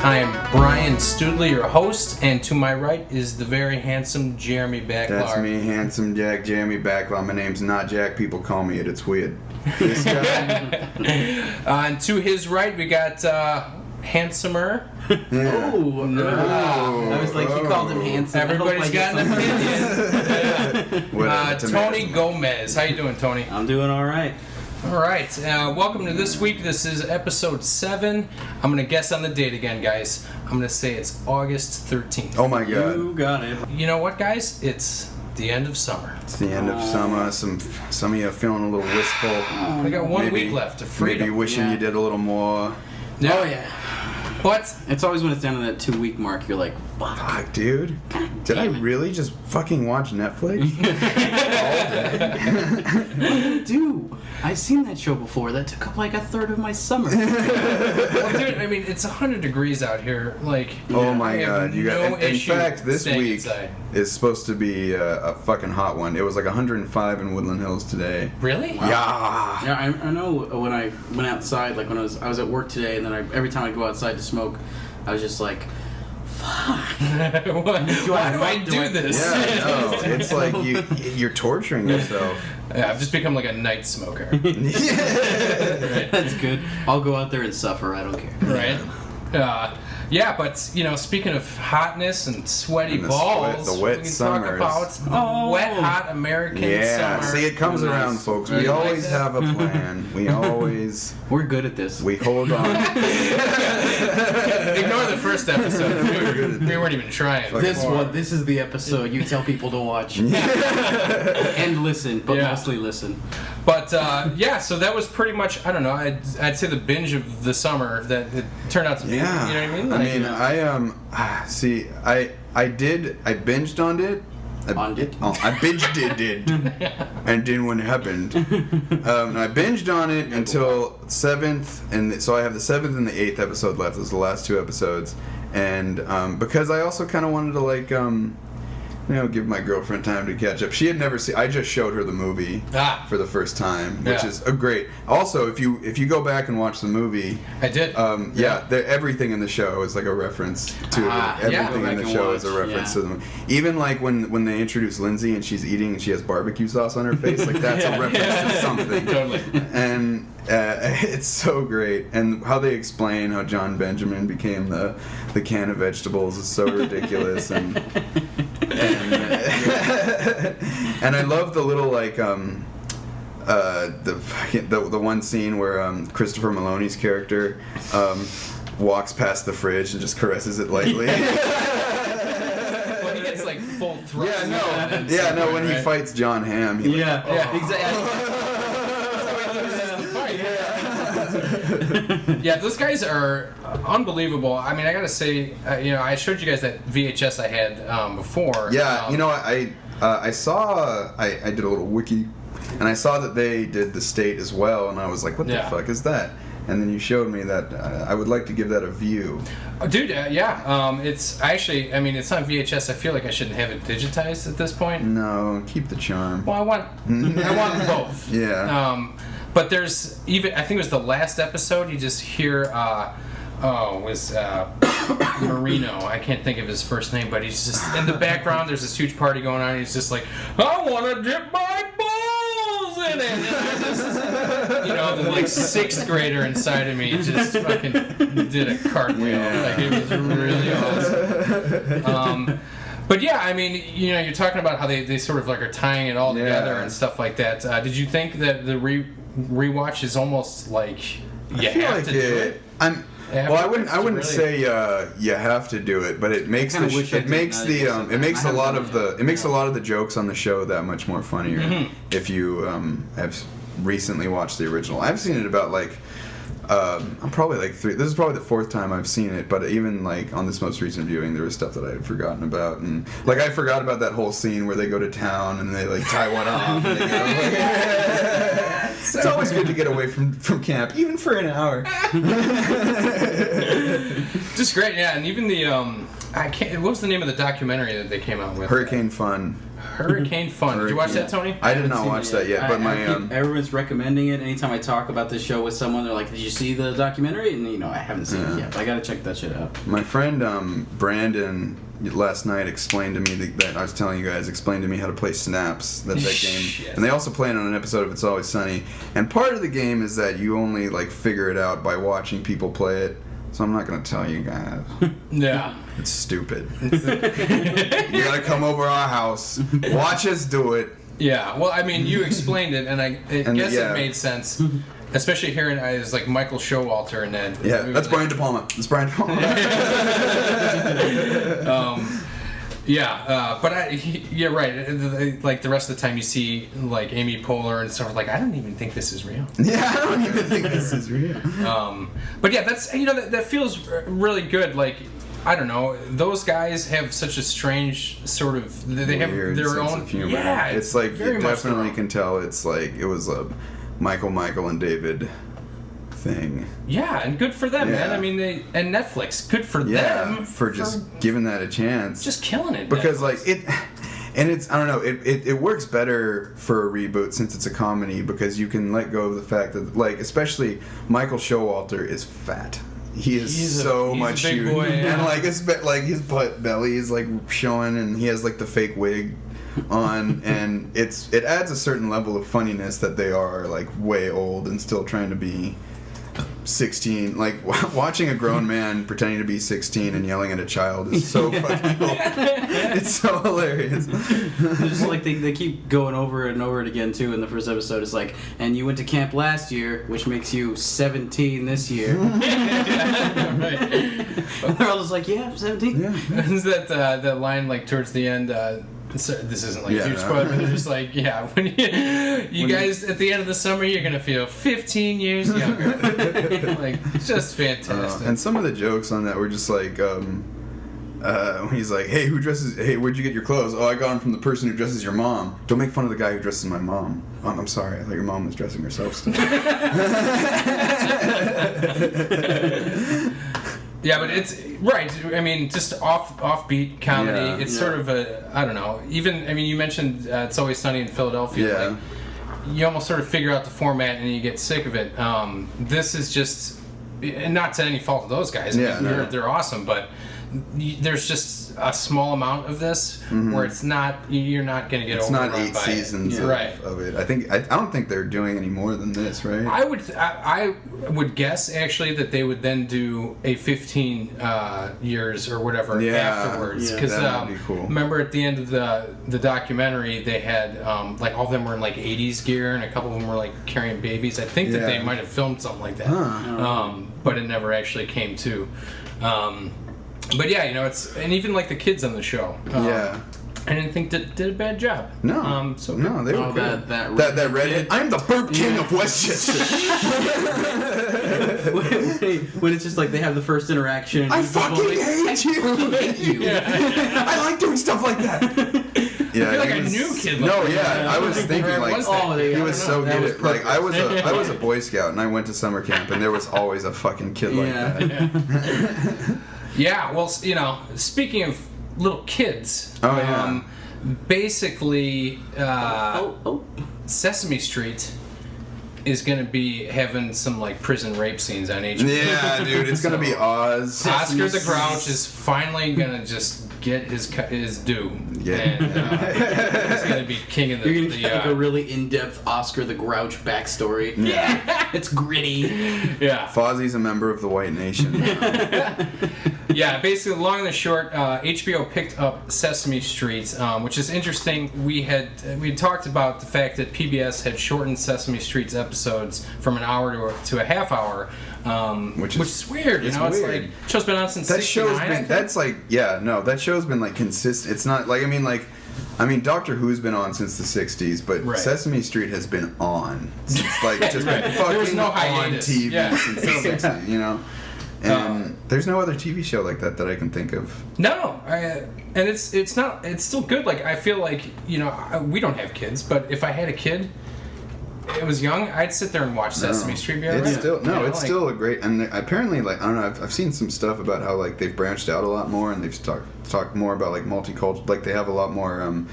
I am Brian Studley, your host, and to my right is the very handsome Jeremy Backlar. That's me, handsome Jack, Jeremy Backlar. My name's not Jack. People call me it. It's weird. This guy. And to his right, we got handsomer. Yeah. I was like, you called him handsome. Everybody's got an opinion. Whatever, Tony Gomez. How you doing, Tony? I'm doing all right. All right. Welcome to this week. This is episode 7. I'm going to guess on the date again, guys. I'm going to say it's August 13th. Oh my God. You got it. You know what, guys? It's the end of summer. It's the end of summer. Some of you are feeling a little wistful. We got one week left of freedom. Maybe wishing you did a little more. Yeah. Oh, yeah. But It's always when it's down to that 2-week mark, you're like, fuck. Fuck, dude. Did I really just fucking watch Netflix? What did I do? I've seen that show before. That took up like a third of my summer. well, dude, I mean, it's 100 degrees out here. Like, Oh my I have God! You no got. In issue fact, this staying week inside. is supposed to be a fucking hot one. It was like 105 in Woodland Hills today. Really? Yeah. Yeah, I know when I went outside, like when I was at work today, and then every time I go outside to smoke, I was just like, fuck. Why do I do this? Yeah, no. It's like you're torturing yourself. Yeah, I've just become like a night smoker. That's good. I'll go out there and suffer. I don't care. Right? Yeah, but, you know, speaking of hotness and sweaty And the balls, sweat- the wet we can summers. talk about wet, hot American Yeah, summer. see, it comes around, folks. We You like always that? have a plan. We always We're good at this. we hold on. Ignore the first episode. We weren't even trying. This is the episode you tell people to watch. And listen, but Yeah. mostly listen. But, yeah, so that was pretty much, I don't know, I'd say the binge of the summer that it turned out to be. Yeah. You know what I mean? I mean, I binged on it. I binged it, and then what happened? I binged on it until 7th, and so I have the 7th and the 8th episode left. Those are the last 2 episodes, and because I also kind of wanted to like give my girlfriend time to catch up. She had never seen. I just showed her the movie for the first time, which is a great. Also, if you go back and watch the movie, I did. Everything in the show is like a reference to everything in the show is a reference to them. Even like when they introduce Lindsay and she's eating and she has barbecue sauce on her face, like that's a reference to something. Totally. And it's so great, and how they explain how John Benjamin became the can of vegetables is so ridiculous, and I love the little like the one scene where Christopher Maloney's character walks past the fridge and just caresses it lightly. Well, he gets like full thrust. When he fights John Hamm. Exactly. Yeah, those guys are unbelievable. I mean, I gotta say, I showed you guys that VHS I had before. Yeah, I saw, I did a little wiki, and I saw that they did The State as well, and I was like, what the fuck is that? And then you showed me that. I would like to give that a view. Oh, dude, it's actually, I mean, it's on VHS. I feel like I shouldn't have it digitized at this point. No, keep the charm. Well, I want both. Yeah. But there's even, I think it was the last episode, you just hear, was Marino. I can't think of his first name, but he's just, in the background, there's this huge party going on, and he's just like, I want to dip my balls in it! And just, the like 6th grader inside of me just fucking did a cartwheel. Like, it was really awesome. But yeah, I mean, you're talking about how they sort of like are tying it all together and stuff like that. Did you think that the rewatch is almost like you have to do it? I wouldn't say you have to do it, but it makes a lot of the jokes on the show that much more funnier if you have recently watched the original. I've seen it about like I'm probably like 3. This is probably the 4th time I've seen it, but even like on this most recent viewing, there was stuff that I had forgotten about, and like I forgot about that whole scene where they go to town and they like tie one off. And they go, it's always good to get away from camp, even for an hour. Just great, yeah. And even the what was the name of the documentary that they came out with? Hurricane Fun. Hurricane Fun. Did you watch that, Tony? I did not watch that yet, but everyone's recommending it. Anytime I talk about this show with someone, they're like, "Did you see see the documentary? And I haven't seen it yet, but I gotta check that shit out. My friend Brandon last night explained to me that I was telling you guys, explained to me how to play Snaps, that game. Yes. And they also play it on an episode of It's Always Sunny. And part of the game is that you only figure it out by watching people play it. So I'm not gonna tell you guys. Yeah. It's stupid. You gotta come over our house, watch us do it. Yeah. Well, I mean, you explained it, and I guess it made sense. Especially hearing as Michael Showalter and that. Yeah, that's Brian De Palma. That's Brian De Palma. You're right. Like the rest of the time, you see Amy Poehler and stuff. I don't even think this is real. Yeah, I don't even think this is real. But yeah, that's that feels really good. I don't know. Those guys have such a strange sort of. They have Weird their sense own of humor. Yeah, it's very you much definitely their own. can tell. It's it was a Michael and David thing. Yeah, and good for them, man. Yeah. I mean, and Netflix, good for Yeah, them for just giving that a chance. just killing it. Because Netflix. and it's I don't know, it works better for a reboot since it's a comedy because you can let go of the fact that especially Michael Showalter is fat. He's so much a big huge. boy, yeah. And his butt belly is showing, and he has the fake wig on, and it adds a certain level of funniness that they are way old and still trying to be 16. Watching a grown man pretending to be 16 and yelling at a child is so fucking cool. It's so hilarious. Just they keep going over it and over it again too. In the first episode, it's and you went to camp last year, which makes you 17 this year. Right. And they're all just yeah, I'm 17. Yeah. Is that line towards the end? So this isn't a huge spoiler, but they're just when you guys at the end of the summer, you're gonna feel 15 years younger. Just fantastic. And some of the jokes on that were just when he's hey, where'd you get your clothes? Oh, I got them from the person who dresses your mom. Don't make fun of the guy who dresses my mom. I'm sorry, I thought your mom was dressing herself still. Yeah, but it's right. I mean, just offbeat comedy. Yeah. It's sort of I don't know. Even you mentioned It's Always Sunny in Philadelphia. Yeah. You almost sort of figure out the format and you get sick of it. This is just, and not to any fault of those guys. Yeah, they're awesome, but there's just a small amount of this where it's not. You're not going to get. It's overrun not 8 by seasons it. of it. I don't think they're doing any more than this, right? I would guess actually that they would then do a 15 years or whatever afterwards. Yeah, Because that would be cool. remember at the end of the documentary they had all of them were in 80s gear and a couple of them were carrying babies. I think that they might have filmed something like that, but it never actually came to. But yeah, it's and even the kids on the show. I didn't think that did a bad job. No, No, they were good. That redhead. I'm the burp king of Westchester. when it's just they have the first interaction. And I fucking hate you. I like doing stuff like that. Yeah, I feel a new kid. I was thinking Where was that? he was so That good was at I was a Boy Scout and I went to summer camp and there was always a fucking kid like that. Yeah, well, speaking of little kids, basically, Sesame Street is going to be having some prison rape scenes on HBO. Yeah, dude, it's going to be Oz. Oscar the Grouch is finally going to just get his due. Yeah. And he's going to be king of the... You're going to get a really in-depth Oscar the Grouch backstory. Yeah. It's gritty. Yeah. Fozzie's a member of the White Nation. Yeah, basically, long and the short, HBO picked up Sesame Street, which is interesting. We had talked about the fact that PBS had shortened Sesame Street's episodes from an hour to a half hour, which is weird. It's it's weird. show's been on since That 69, show's I been think. that show's been consistent. It's not I mean Doctor Who's been on since the 60s, but Right. Sesame Street has been on since just been There was fucking no on hiatus. TV Yeah. since the 60s, And there's no other TV show like that I can think of. No, and it's still good. I feel we don't have kids, but if I had a kid, it was young, I'd sit there and watch Sesame Street. Be all It's right. still still a great, and apparently I don't know. I've seen some stuff about how they've branched out a lot more and they've talked more about multicultural. They have a lot more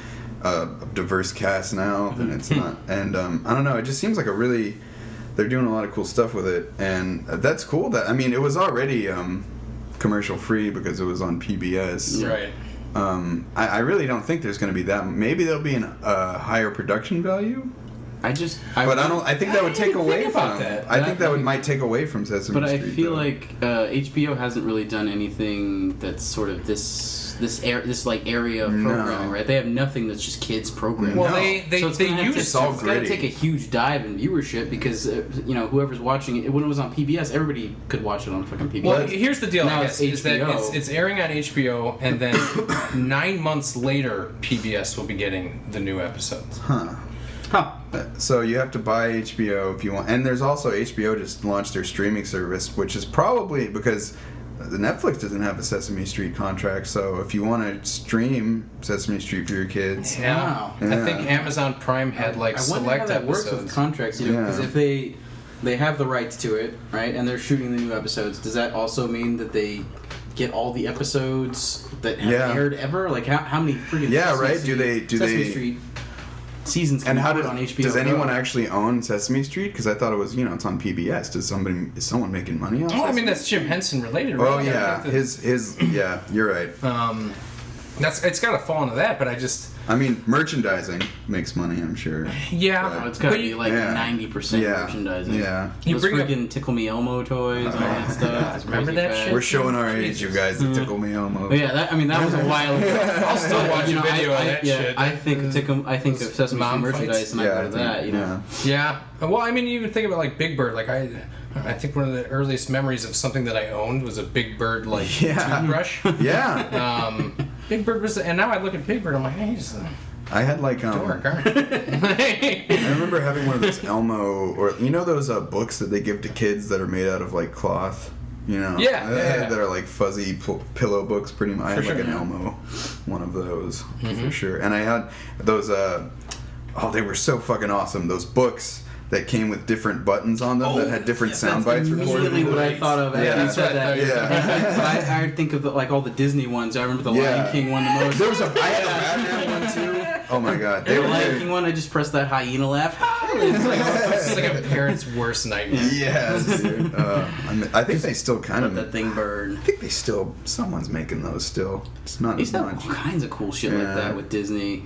diverse cast now than it's not. And I don't know. It just seems like a really they're doing a lot of cool stuff with it, and that's cool. That I mean, it was already commercial free because it was on PBS. Right. I really don't think there's going to be that. Maybe there'll be a higher production value. I think that would take away from that. I think that might take away from Sesame Street. But I feel like HBO hasn't really done anything that's sort of this area of programming, right? They have nothing that's just kids programming. Well, they use it's got to take a huge dive in viewership because whoever's watching it when it was on PBS, everybody could watch it on fucking PBS. Well, here's the deal. Now I guess is that it's airing on HBO, and then 9 months later, PBS will be getting the new episodes. Huh. So you have to buy HBO if you want, and there's also HBO just launched their streaming service, which is probably because the Netflix doesn't have a Sesame Street contract. So if you want to stream Sesame Street for your kids, yeah. I think Amazon Prime had select wonder how that episodes. works with contracts, because if they have the rights to it, right, and they're shooting the new episodes, does that also mean that they get all the episodes that have aired ever? Like how many freaking right? Do Sesame Street seasons and how on HBO does anyone actually own Sesame Street? Because I thought it was it's on PBS. Is someone making money on? I mean that's Jim Henson related. Right? Oh yeah, you're right. It's got to fall into that, but I mean, merchandising makes money, I'm sure. Yeah, it's got to be 90% merchandising. Yeah, those freaking Tickle Me Elmo toys and all that stuff. Remember that shit? We're showing our age, you guys. The Tickle Me Elmo. Yeah, that was a while ago. I'll still watch a video of that shit. I think of Sesame Street merchandise, and I go to that. Yeah. Well, I mean, you even think about Big Bird. I think one of the earliest memories of something that I owned was a Big Bird toothbrush. Yeah. Big Bird was, and now I look at Big Bird, I'm like, hey, he's I had dork, aren't you? I remember having one of those Elmo, or those books that they give to kids that are made out of cloth. That are fuzzy pillow books. Pretty much, I had an Elmo, one of those for sure. And I had those. They were so fucking awesome. Those books that came with different buttons on them that had different sound bites recorded. Immediately what I thought of after you said that. Yeah. But I think of all the Disney ones. I remember the Lion King one the most. There was I had a Batman one too. Oh my god. The Lion King one, I just pressed that hyena laugh. It's like a parent's worst nightmare. Yes, dude. I think they still kind of... Let that thing burn. I think someone's making those still. It's not as much. All kinds of cool shit like that with Disney.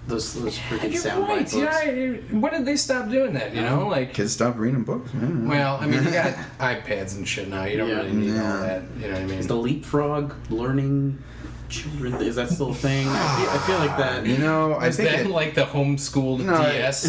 Those freaking sound bites. Yeah, when did they stop doing that, Kids stop reading books, man. Well, I mean, you got iPads and shit now. You don't really need all that, you know what I mean? Is the leapfrog learning... children, is that still a thing? I feel like that. I think that the homeschooled DS.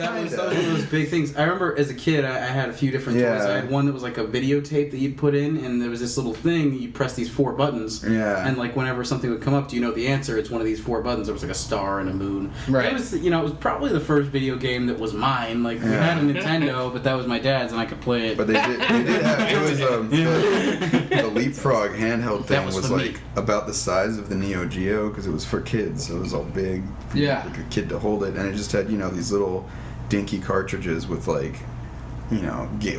That was one of those big things. I remember as a kid, I had a few different toys. I had one that was like a videotape that you'd put in, and there was this little thing. You press these 4 buttons, and whenever something would come up, do you know the answer? It's one of these 4 buttons. There was a star and a moon. Right. It was, it was probably the first video game that was mine. We had a Nintendo, but that was my dad's, and I could play it. But they did have it was the Leapfrog handheld thing was about the size of the Neo Geo because it was for kids, so it was all big. Yeah. Like a kid to hold it, and it just had these little dinky cartridges with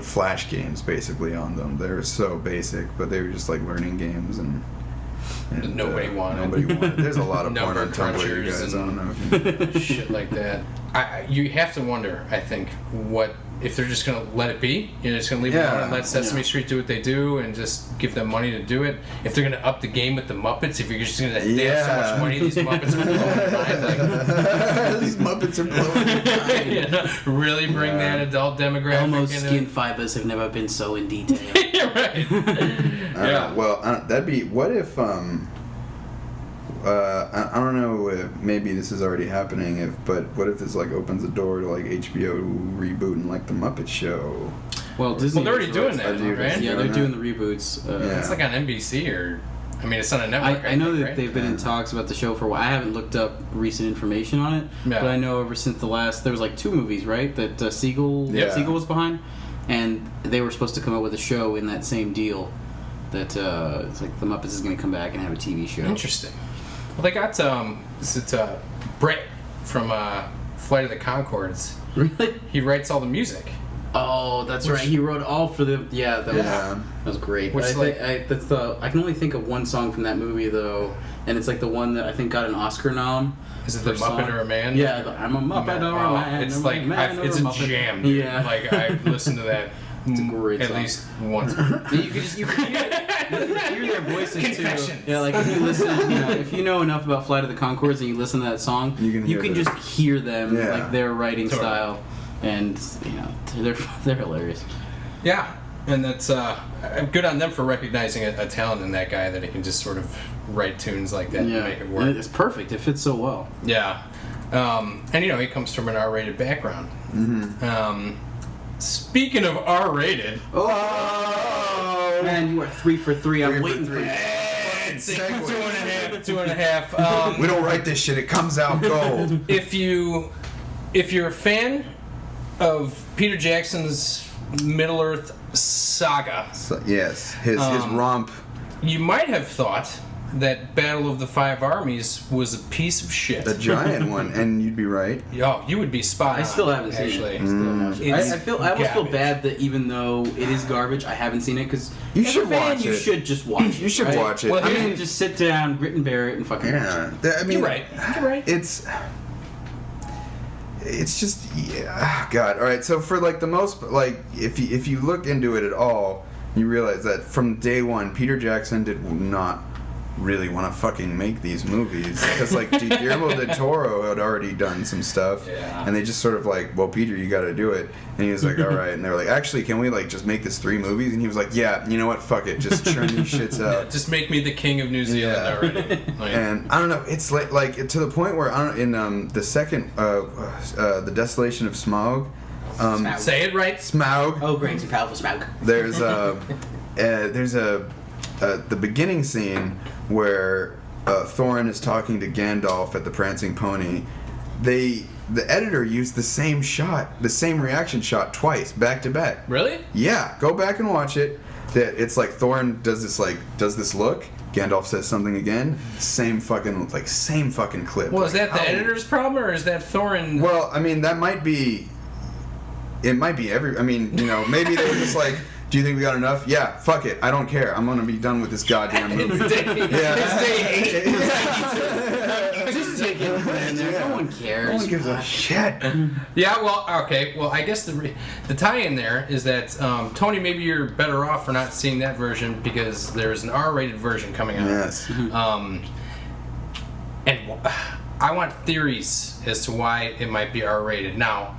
flash games basically on them. They were so basic, but they were just learning games and nobody wanted. There's a lot of porn on Tumblr, you guys. I don't know if you shit like that. You have to wonder, I think, if they're just going to let it be. You're just going to leave it alone and let Sesame Street do what they do and just give them money to do it. If they're going to up the game with the Muppets, if you're just going to they have so much money, these Muppets are blowing the these Muppets are blowing the really bring that adult demographic Elmo's skin fibers have never been so in detail. You're right. That'd be... What if... I don't know if maybe this is already happening, but what if this opens the door to HBO rebooting the Muppet Show? Well, Disney they're already doing that, right? Yeah, they're doing the reboots. It's on NBC it's on a network. I know that they've been in talks about the show for a while. I haven't looked up recent information on it, but I know ever since there was 2 movies, right? That Siegel was behind, and they were supposed to come out with a show in that same deal. That it's the Muppets is going to come back and have a TV show. Interesting. Well, they got Brett from Flight of the Conchords. Really? He writes all the music. Oh, that's right. He wrote all for the. Yeah, that was great. Which I can only think of one song from that movie though, and it's like the one that I think got an Oscar nom. Is it the Muppet song. Or a Man? Yeah, I'm a Muppet or a Man. It's like it's a jam. Dude. Yeah, like I listened to that. It's a great at song. least once. You can hear their voices too. Yeah, like if you listen, if you know enough about Flight of the Conchords and you listen to that song, you can just hear them, like their writing style, and they're hilarious. Yeah, and that's good on them for recognizing a talent in that guy that he can just sort of write tunes like that and make it work. And it's perfect. It fits so well. Yeah, and he comes from an R-rated background. Mm-hmm. Speaking of R-rated, man, you are 3 for 3. I'm waiting for you. It's 2.5. We don't write this shit; it comes out gold. If you're a fan of Peter Jackson's Middle-earth saga, Yes, his romp. You might have thought that Battle of the Five Armies was a piece of shit. The giant one, and you'd be right. Oh, you would be spot on. I still haven't seen it. I almost feel bad that even though it is garbage, I haven't seen it because you should watch it. You should just watch it. You should watch it. Well, I mean, just sit down, grit and bear it, and fucking watch it. I mean, you're right. It's just God. All right. So for like the most if you look into it at all, you realize that from day one, Peter Jackson did not really want to fucking make these movies because like Guillermo del Toro had already done some stuff, and they just sort of like, well, Peter, you got to do it, and he was like, all right, and they were like, actually, can we like just make this 3 movies? And he was like, yeah, you know what, fuck it, just churn these shits out. Just make me the king of New Zealand already. And I don't know, it's like to the point where in the second the Desolation of Smaug. Say it right. Smaug. Oh, great, it's a powerful Smaug. There's the beginning scene where Thorin is talking to Gandalf at the Prancing Pony. The editor used the same shot, the same reaction shot twice, back to back. Really? Yeah, go back and watch it. It's like Thorin does this look. Gandalf says something again. Same fucking clip. Well, is that the editor's problem or is that Thorin? Well, I mean, that might be. It might be maybe they were just like, do you think we got enough? Yeah, fuck it. I don't care. I'm gonna be done with this goddamn movie. It's day 8. Just take it, man. No one cares. No one gives a shit. Yeah, well, okay. Well, I guess the tie-in there is that, Tony, maybe you're better off for not seeing that version because there's an R-rated version coming out. Yes. And I want theories as to why it might be R-rated. Now,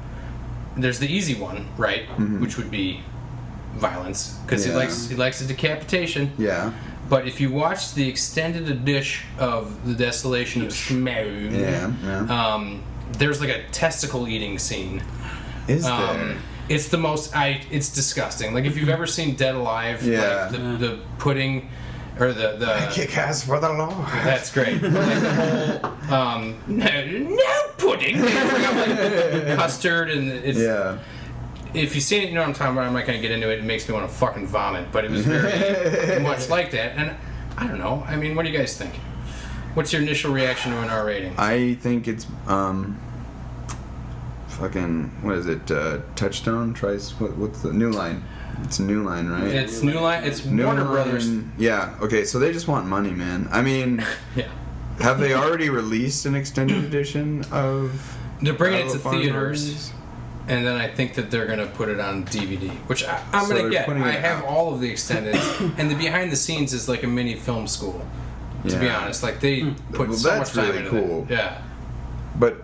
there's the easy one, right? Mm-hmm. Which would be violence, because he likes a decapitation. Yeah. But if you watch the extended edition of The Desolation of Smaug, there's like a testicle eating scene. Is there? It's the most. It's disgusting. Like if you've ever seen Dead Alive, like the pudding. Or the I kick ass for the Lord. That's great. Like the whole no pudding. They bring up like custard and it's If you've seen it, you know what I'm talking about. I'm not going to get into it. It makes me want to fucking vomit. But it was very much like that. And I don't know. I mean, what do you guys think? What's your initial reaction to an R rating? I think it's fucking what is it? Touchstone? What's the New Line? It's New Line, right? It's New Line. It's Warner Brothers. Yeah. Okay. So they just want money, man. I mean, have they already released an extended edition of? They're bringing it to theaters, and then I think that they're gonna put it on DVD, which I'm gonna get. I have all of the extended, and the behind the scenes is like a mini film school. To be honest, like they put so much time into it. Yeah. But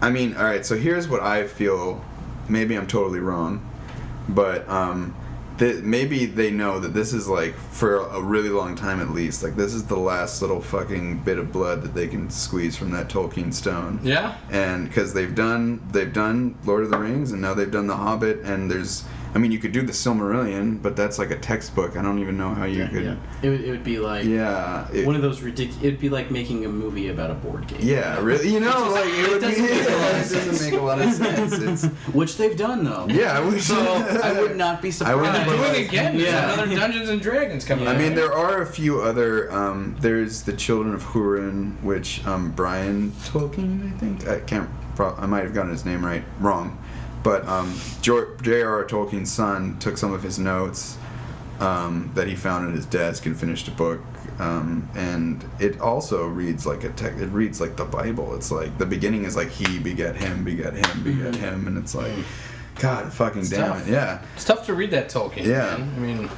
I mean, all right. So here's what I feel. Maybe I'm totally wrong. But maybe they know that this is like for a really long time at least. Like this is the last little fucking bit of blood that they can squeeze from that Tolkien stone. Yeah. And because they've done Lord of the Rings and now they've done The Hobbit and you could do the Silmarillion, but that's like a textbook. I don't even know how you could. Yeah. It would be like one of those ridiculous. It'd be like making a movie about a board game. Yeah, really. It doesn't make a lot of sense. Which they've done though. Yeah, I would not be surprised. They're doing it again. Yeah, another Dungeons and Dragons coming. I mean, there are a few other. There's the Children of Húrin, which Brian Tolkien, I think. I might have gotten his name wrong. But J.R.R. Tolkien's son took some of his notes that he found at his desk and finished a book. And it also reads like it reads like the Bible. It's like the beginning is like he begat him, begat him, begat him, and it's like, God fucking it's damn tough. it, yeah. It's tough to read that Tolkien. Yeah. Man.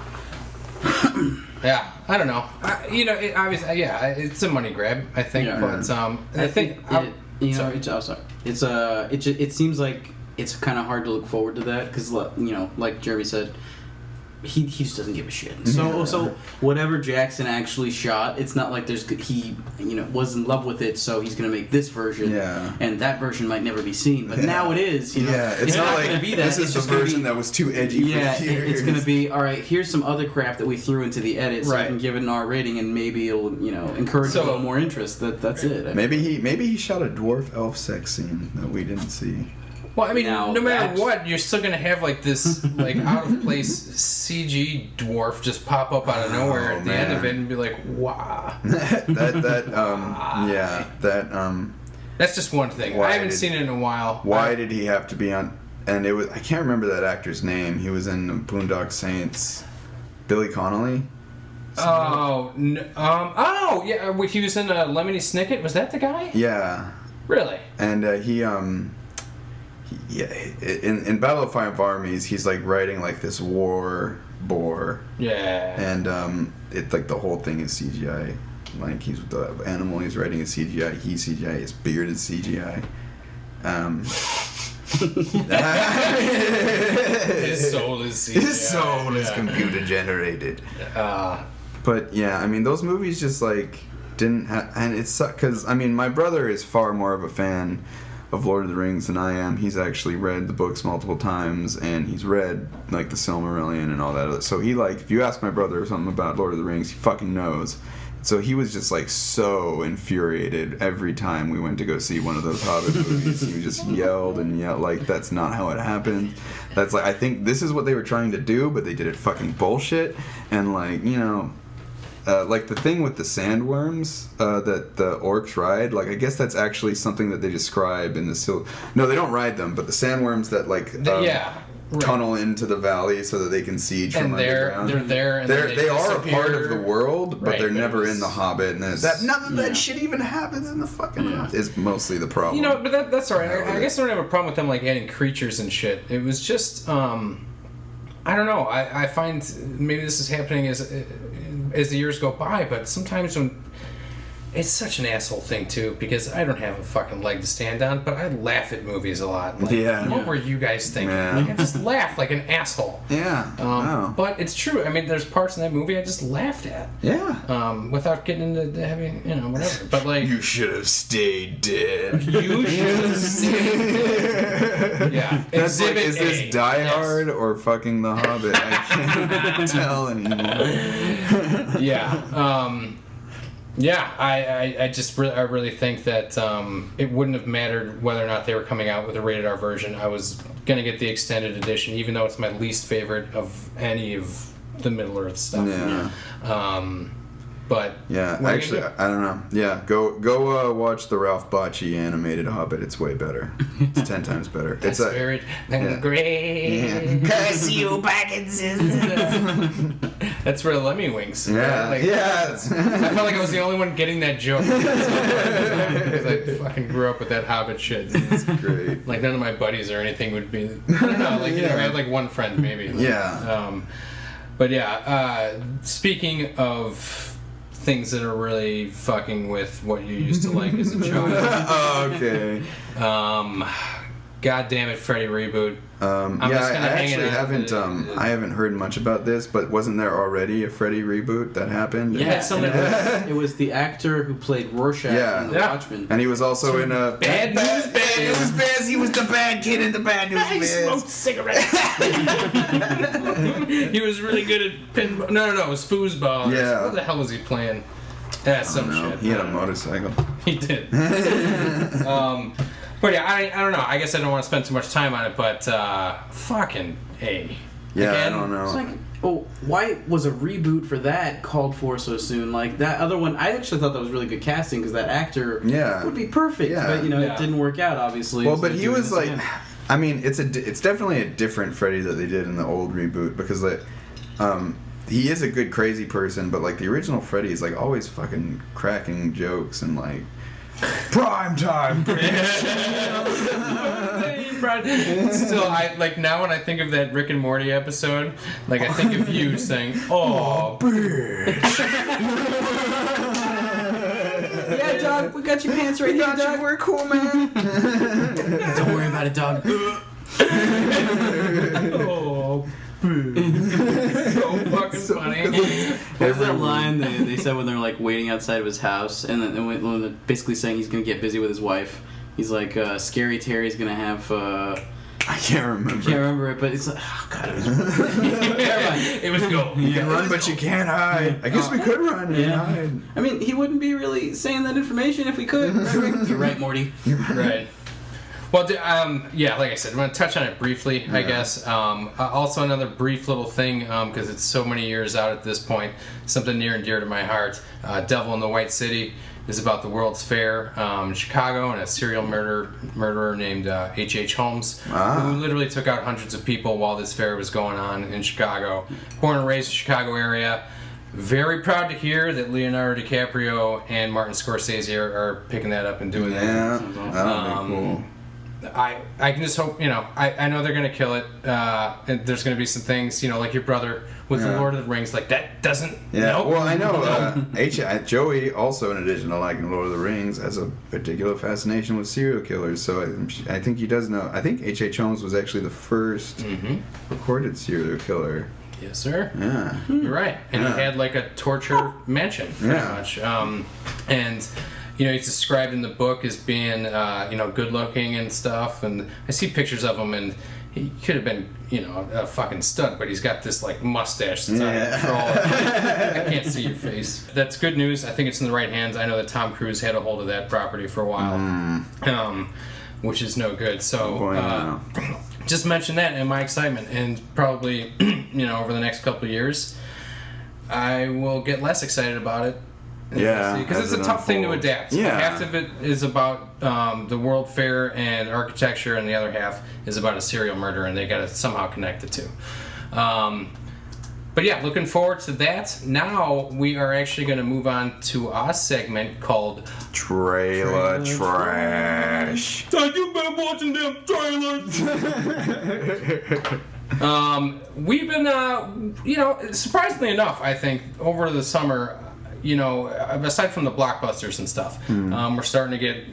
I mean, yeah, I don't know. It, obviously, yeah, it's a money grab, I think. Yeah. But I think it seems like it's kind of hard to look forward to that because like Jeremy said, he just doesn't give a shit. So whatever Jackson actually shot, it's not like he was in love with it, so he's gonna make this version. Yeah. And that version might never be seen, but now it is. Yeah, it's not like gonna be that. This is the version that was too edgy. Yeah, for years. it's gonna be all right. Here's some other crap that we threw into the edit, so right. we can give it an R rating, and maybe it'll encourage a little more interest. That's it. Maybe he shot a dwarf elf sex scene that we didn't see. Well, I mean, Now, no matter what, you're still gonna have like this like out of place CG dwarf just pop up out of nowhere at the end of it and be like, wow. That's just one thing. I haven't seen it in a while. Why did he have to be on? And it was I can't remember that actor's name. He was in Boondock Saints. Billy Connolly. Oh, yeah. He was in Lemony Snicket. Was that the guy? Yeah. Really? And in Battle of Five Armies, he's like writing like this war bore. Yeah. And it like the whole thing is CGI. Like he's the animal he's writing is CGI. He's CGI. His beard is CGI. His soul is CGI. His soul is computer generated. But yeah, I mean those movies just like didn't have, and it sucked because I mean my brother is far more of a fan of Lord of the Rings than I am. He's actually read the books multiple times, and he's read like the Silmarillion and all that other. So he like, if you ask my brother something about Lord of the Rings, he fucking knows. So he was just like so infuriated every time we went to go see one of those Hobbit movies. He just yelled and yelled like that's not how it happened. That's like I think this is what they were trying to do, but they did it fucking bullshit. And like like the thing with the sandworms that the orcs ride, like I guess that's actually something that they describe in the No, they don't ride them, but the sandworms that like tunnel into the valley so that they can siege from underground. They're there. And they are a part of the world, but they're never in the Hobbit. And none of that shit even happens in the fucking Hobbit. Is mostly the problem. But that's alright. I guess I don't have a problem with them like adding creatures and shit. It was just I don't know. I find maybe this is happening as the years go by, but sometimes when it's such an asshole thing too, because I don't have a fucking leg to stand on, but I laugh at movies a lot. Like, what were you guys thinking? Like, I just laugh like an asshole. Yeah. But it's true. I mean, there's parts in that movie I just laughed at. Yeah. Without getting into having, whatever. But like, you should have stayed dead. You should have stayed. Yeah. That's like, is this Die Hard or fucking The Hobbit? I can't tell anymore. Yeah. Yeah, I really think that it wouldn't have mattered whether or not they were coming out with a rated R version. I was gonna get the extended edition, even though it's my least favorite of any of the Middle Earth stuff. Yeah. But yeah, actually, I don't know. Yeah, go watch the Ralph Bakshi animated Hobbit. It's way better. It's 10 times better. That's great. Great. Curse you, Parkinson's. That's for Lemmy Winks. Yeah. Right? Yeah. I felt like I was the only one getting that joke because I fucking grew up with that Hobbit shit. It's great. Like none of my buddies or anything would be. I don't know. Like I had like one friend maybe. Like, but yeah. Speaking of things that are really fucking with what you used to like as a child. Okay. God damn it, Freddy reboot. I haven't heard much about this, but wasn't there already a Freddy reboot that happened? Yeah, it was the actor who played Rorschach in The Watchmen. And he was also in a Bad News Bears. He was the bad kid in the Bad News Bears. He smoked cigarettes. He was really good at pinball. No, it was foosball. Yeah. What the hell was he playing? Some shit. He had a motorcycle. He did. But yeah, I don't know. I guess I don't want to spend too much time on it, but fucking A. Yeah, Again, I don't know. It's like, why was a reboot for that called for so soon? Like that other one, I actually thought that was really good casting because that actor would be perfect. Yeah. But it didn't work out, obviously. Well, but he was like, I mean, it's definitely a different Freddy that they did in the old reboot because he is a good crazy person, but like the original Freddy is like always fucking cracking jokes and like prime time. Still, I like now when I think of that Rick and Morty episode, like I think of you saying, "Oh, bitch." Yeah, dog, we got your pants right here, dog. We're cool, man. Don't worry about it, dog. Oh, so fucking funny. What's that line they said when they're like waiting outside of his house, and then when they're basically saying he's gonna get busy with his wife? He's like, Scary Terry's gonna have. I can't remember it, but it's like, oh god, it was. It was gold. You can run, but you can't hide. I guess we could run and hide. I mean, he wouldn't be really saying that information if we could. You're right, Morty. Right. Well, yeah, like I said, I'm going to touch on it briefly, I guess. Also, another brief little thing, because it's so many years out at this point, something near and dear to my heart. Devil in the White City is about the World's Fair in Chicago and a serial murderer named H.H. Holmes, who literally took out hundreds of people while this fair was going on in Chicago. Born and raised in the Chicago area. Very proud to hear that Leonardo DiCaprio and Martin Scorsese are picking that up and doing that. Yeah, that'll be cool. I can just hope, I know they're going to kill it. And there's going to be some things, like your brother with the Lord of the Rings, like that doesn't. Yeah, nope. well, I know Joey, also in addition to liking Lord of the Rings, has a particular fascination with serial killers. So I think he does know. I think H.H. Holmes was actually the first recorded serial killer. Yes, sir. Yeah. You're right. And he had like a torture mansion, pretty much. And he's described in the book as being, good looking and stuff. And I see pictures of him, and he could have been, a fucking stud, but he's got this like mustache that's out of control. I can't see your face. That's good news. I think it's in the right hands. I know that Tom Cruise had a hold of that property for a while, which is no good. So just mention that in my excitement, and probably, over the next couple of years, I will get less excited about it. Yeah, because it's a tough thing to adapt. Yeah. Half of it is about the World Fair and architecture, and the other half is about a serial murder, and they got to somehow connect the two. But yeah, looking forward to that. Now we are actually going to move on to our segment called Trailer Trash. You've been watching them trailers. We've been, surprisingly enough, I think over the summer. Aside from the blockbusters and stuff, we're starting to get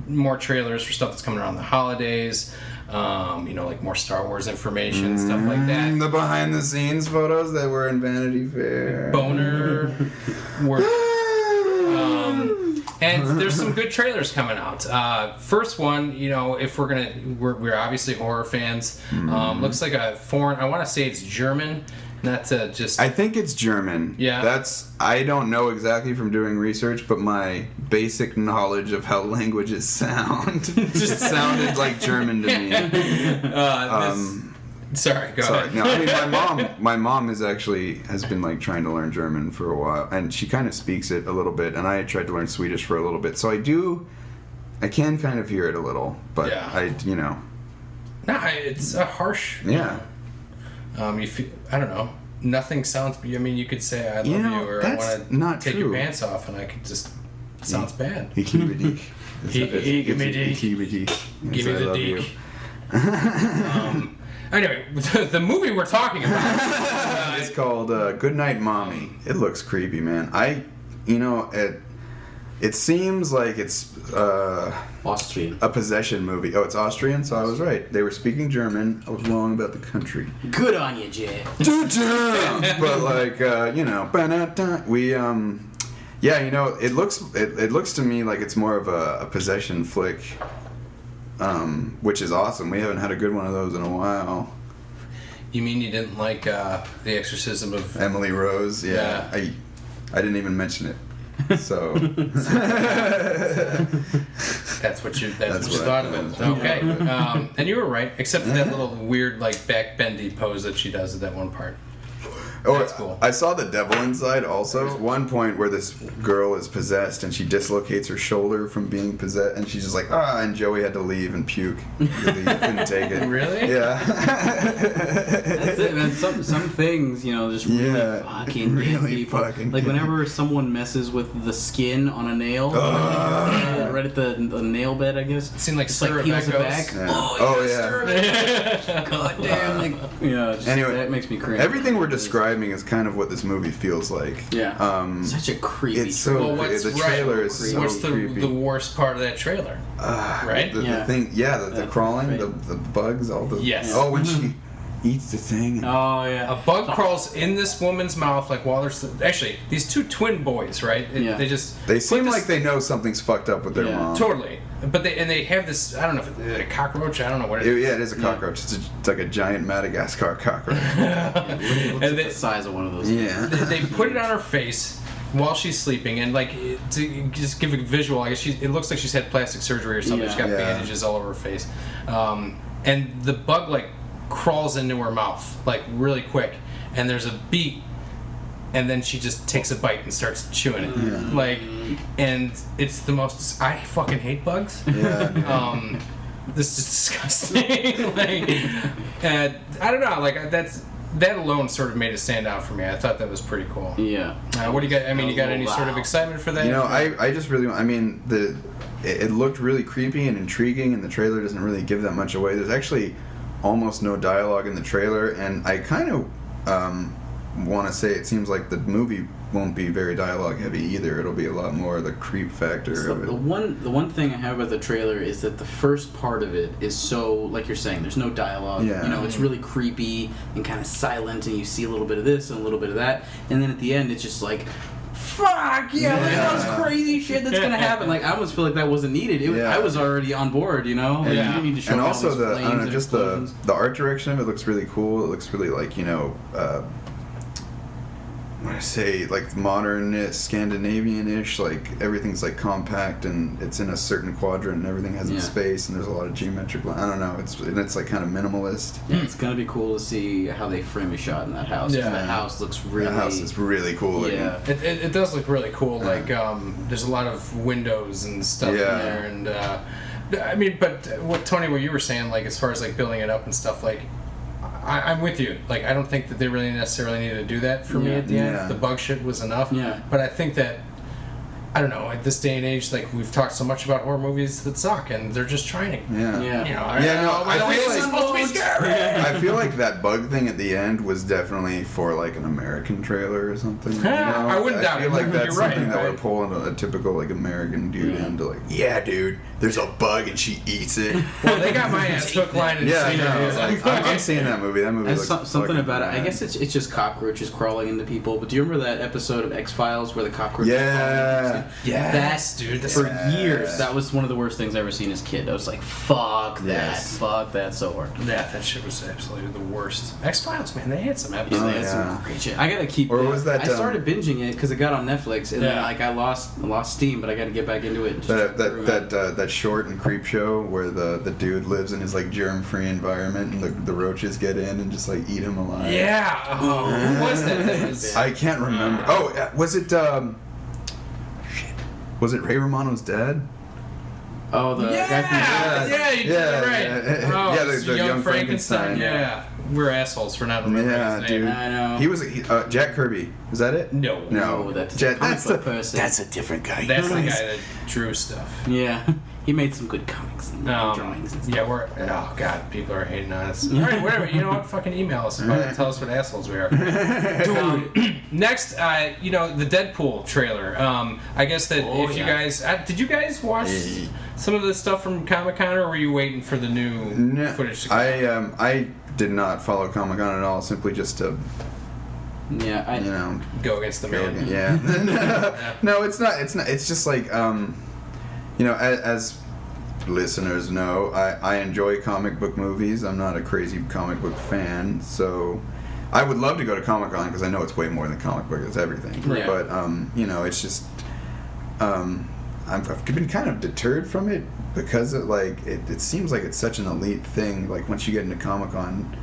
more trailers for stuff that's coming around the holidays. Like more Star Wars information, stuff like that. The behind-the-scenes photos that were in Vanity Fair. Boner work. And there's some good trailers coming out. First one, if we're obviously horror fans. Looks like a foreign. I want to say it's German. Not to just. I think it's German. Yeah. I don't know exactly from doing research, but my basic knowledge of how languages sound just sounded like German to me. Sorry, go ahead. No, I mean my mom has been like trying to learn German for a while, and she kind of speaks it a little bit, and I tried to learn Swedish for a little bit, so I can kind of hear it a little, but No, it's a harsh. Yeah. You feel, I don't know. Nothing sounds. I mean, you could say "I love you" or "I want to take your pants off," and I could just. It sounds bad. Give me the dick. Anyway, the movie we're talking about is called Good Night, Mommy. It looks creepy, man. It seems like it's Austrian. A possession movie. Oh, it's Austrian, so I was right. They were speaking German. I was wrong about the country. Good on you, Jay. But like, it looks to me like it's more of a possession flick, which is awesome. We haven't had a good one of those in a while. You mean you didn't like The Exorcism of Emily Rose? Yeah. I didn't even mention it. So that's what you thought of it. Okay, and you were right, except for that little weird like back bendy pose that she does at that one part. That's cool. I saw The Devil Inside also. There's one point where this girl is possessed and she dislocates her shoulder from being possessed, and she's just like, and Joey had to leave and puke. He couldn't take it. Really? Yeah. That's it, man. Some things, just really fucking get people. Like whenever someone messes with the skin on a nail, right at the nail bed, I guess. It seemed like syrup peels it back. Yeah. Oh yeah. God damn. Anyway, that makes me cringe. Everything we're describing is kind of what this movie feels like. Yeah. Such a creepy. It's so the trailer is so what's creepy. the worst part of that trailer? Right? The thing, the crawling, the bugs, all the. Yes. Oh, when she eats the thing. Oh yeah. A bug crawls in this woman's mouth like while they're actually these two twin boys, right? They seem like they know something's fucked up with their mom. Totally. But they have this, I don't know if it's a cockroach, I don't know what it is. Yeah, it is a cockroach. It's like a giant Madagascar cockroach. It looks like the size of one of those. Yeah. They put it on her face while she's sleeping, and to just give a visual, I guess it looks like she's had plastic surgery or something. Yeah. She's got bandages all over her face. And the bug crawls into her mouth really quick, and there's a beat, and then she just takes a bite and starts chewing it. Yeah. And it's the most. I fucking hate bugs. Yeah. This is disgusting. I don't know. That alone sort of made it stand out for me. I thought that was pretty cool. Yeah. What do you got? I mean, you got any sort of excitement for that? I just really. I mean, it looked really creepy and intriguing, and the trailer doesn't really give that much away. There's actually almost no dialogue in the trailer, and I kind of want to say it seems like the movie won't be very dialogue heavy either. It'll be a lot more the creep factor of it. The one thing I have about the trailer is that the first part of it is so, like you're saying, there's no dialogue. Yeah. It's really creepy and kind of silent, and you see a little bit of this and a little bit of that, and then at the end it's just like, fuck yeah, look at all this crazy shit that's gonna happen. I almost feel like that wasn't needed. I was already on board, you didn't need to show and me also all these flames just explosions. the art direction of it looks really cool. It looks really when I say modern Scandinavian-ish, everything's compact and it's in a certain quadrant and everything has its space and there's a lot of geometric. I don't know. It's kind of minimalist. Yeah, it's gonna be cool to see how they frame a shot in that house. Yeah. That house looks really. The house is really cool. Yeah, it does look really cool. There's a lot of windows and stuff in there, and I mean, but what you were saying, as far as building it up and stuff, I'm with you. I don't think that they really necessarily need to do that for me at the end. The bug shit was enough. Yeah. But I think that, I don't know, at this day and age, we've talked so much about horror movies that suck, and they're just trying to. I feel like that bug thing at the end was definitely for an American trailer or something. I wouldn't doubt it. I feel like that's You're right, something that right? we're pulling a typical American dude into dude, there's a bug and she eats it. Well, they got my ass hook, line, and sinker. I'm seeing that movie. That movie looks something about bad. it. I guess it's just cockroaches crawling into people. But do you remember that episode of X-Files where the cockroaches? Yes, dude. For years, that was one of the worst things I ever seen as a kid. I was like, fuck that, fuck that so hard. Yeah, that shit was absolutely the worst. X-Files, man, they had some episodes. They had some great shit. I gotta keep. Or was that? I started binging it because it got on Netflix, and then I lost steam, but I got to get back into it. And just that short and creep show where the dude lives in his germ-free environment and the roaches get in and just eat him alive. Yeah. Oh, who was that? I can't remember. Was it? Shit. Was it Ray Romano's dad? Oh, the guy from you did it right. The young Frankenstein. Yeah. We're assholes for not remembering his name. Dude. I know. He was Jack Kirby. Was that it? No. That's that's a different guy. That's the guy that drew stuff. Yeah, he made some good comics and drawings and stuff. Yeah, oh god, people are hating on us. Alright, whatever, you know what, fucking email us about it, tell us what assholes we are. Next, the Deadpool trailer. I guess that you guys, did you guys watch some of the stuff from Comic-Con, or were you waiting for the new footage to come out? I did not follow Comic-Con at all, simply just to go against the man. Yeah. No, it's not. It's just as listeners know, I enjoy comic book movies. I'm not a crazy comic book fan, so I would love to go to Comic-Con because I know it's way more than comic book. It's everything. Right. But it's just I've been kind of deterred from it because it seems like it's such an elite thing. Once you get into Comic-Con,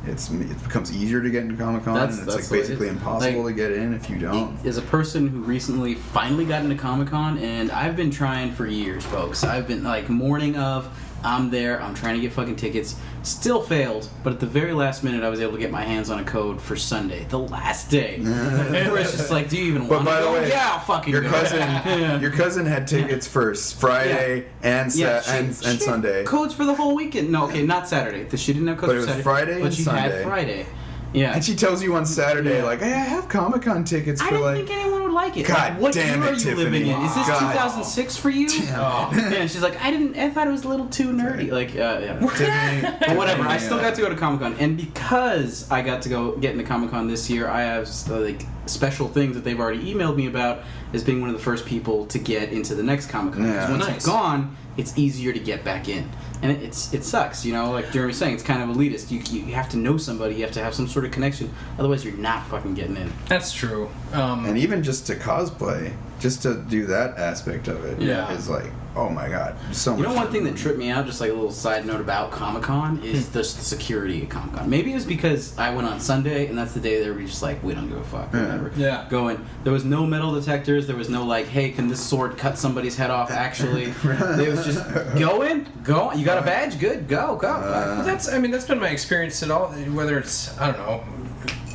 it becomes easier to get into Comic-Con, and it's like basically impossible to get in if you don't. As a person who recently finally got into Comic-Con, and I've been trying for years, folks. I've been like morning of, I'm there, I'm trying to get fucking tickets, still failed, but at the very last minute I was able to get my hands on a code for Sunday, the last day. Where it's just like, do you even want to go? Way, yeah, I'll fucking your go. cousin, your cousin had tickets for Friday and Sunday. Codes for the whole weekend. No, okay, not Saturday. She didn't have codes but for Saturday. Friday but and she Sunday. had Friday. Yeah. And she tells you on Saturday, like, hey, I have Comic-Con tickets for, I didn't think anyone would like it. God what damn year it, are you Tiffany. living in? Is this God. 2006 for you? Oh. Yeah, she's like, I thought it was a little too nerdy. Like, yeah. But whatever, I still got to go to Comic-Con. And because I got to get into Comic-Con this year, I have, like, special things that they've already emailed me about as being one of the first people to get into the next Comic-Con. Because once you've gone, it's easier to get back in. And it sucks, you know, like Jeremy's saying, it's kind of elitist. You have to know somebody, you have to have some sort of connection, otherwise you're not fucking getting in. That's true. And even just to cosplay, just to do that aspect of it is like, oh my god, so much. You know, one thing that tripped me out, just like a little side note about Comic-Con, is the security at Comic-Con. Maybe it was because I went on Sunday, and that's the day they were just like, we don't give a fuck, whatever. Yeah. Going, there was no metal detectors, there was no like, hey, can this sword cut somebody's head off, actually? It was just, go, you got a badge? Good, go. Well, that's been my experience at all, whether it's, I don't know,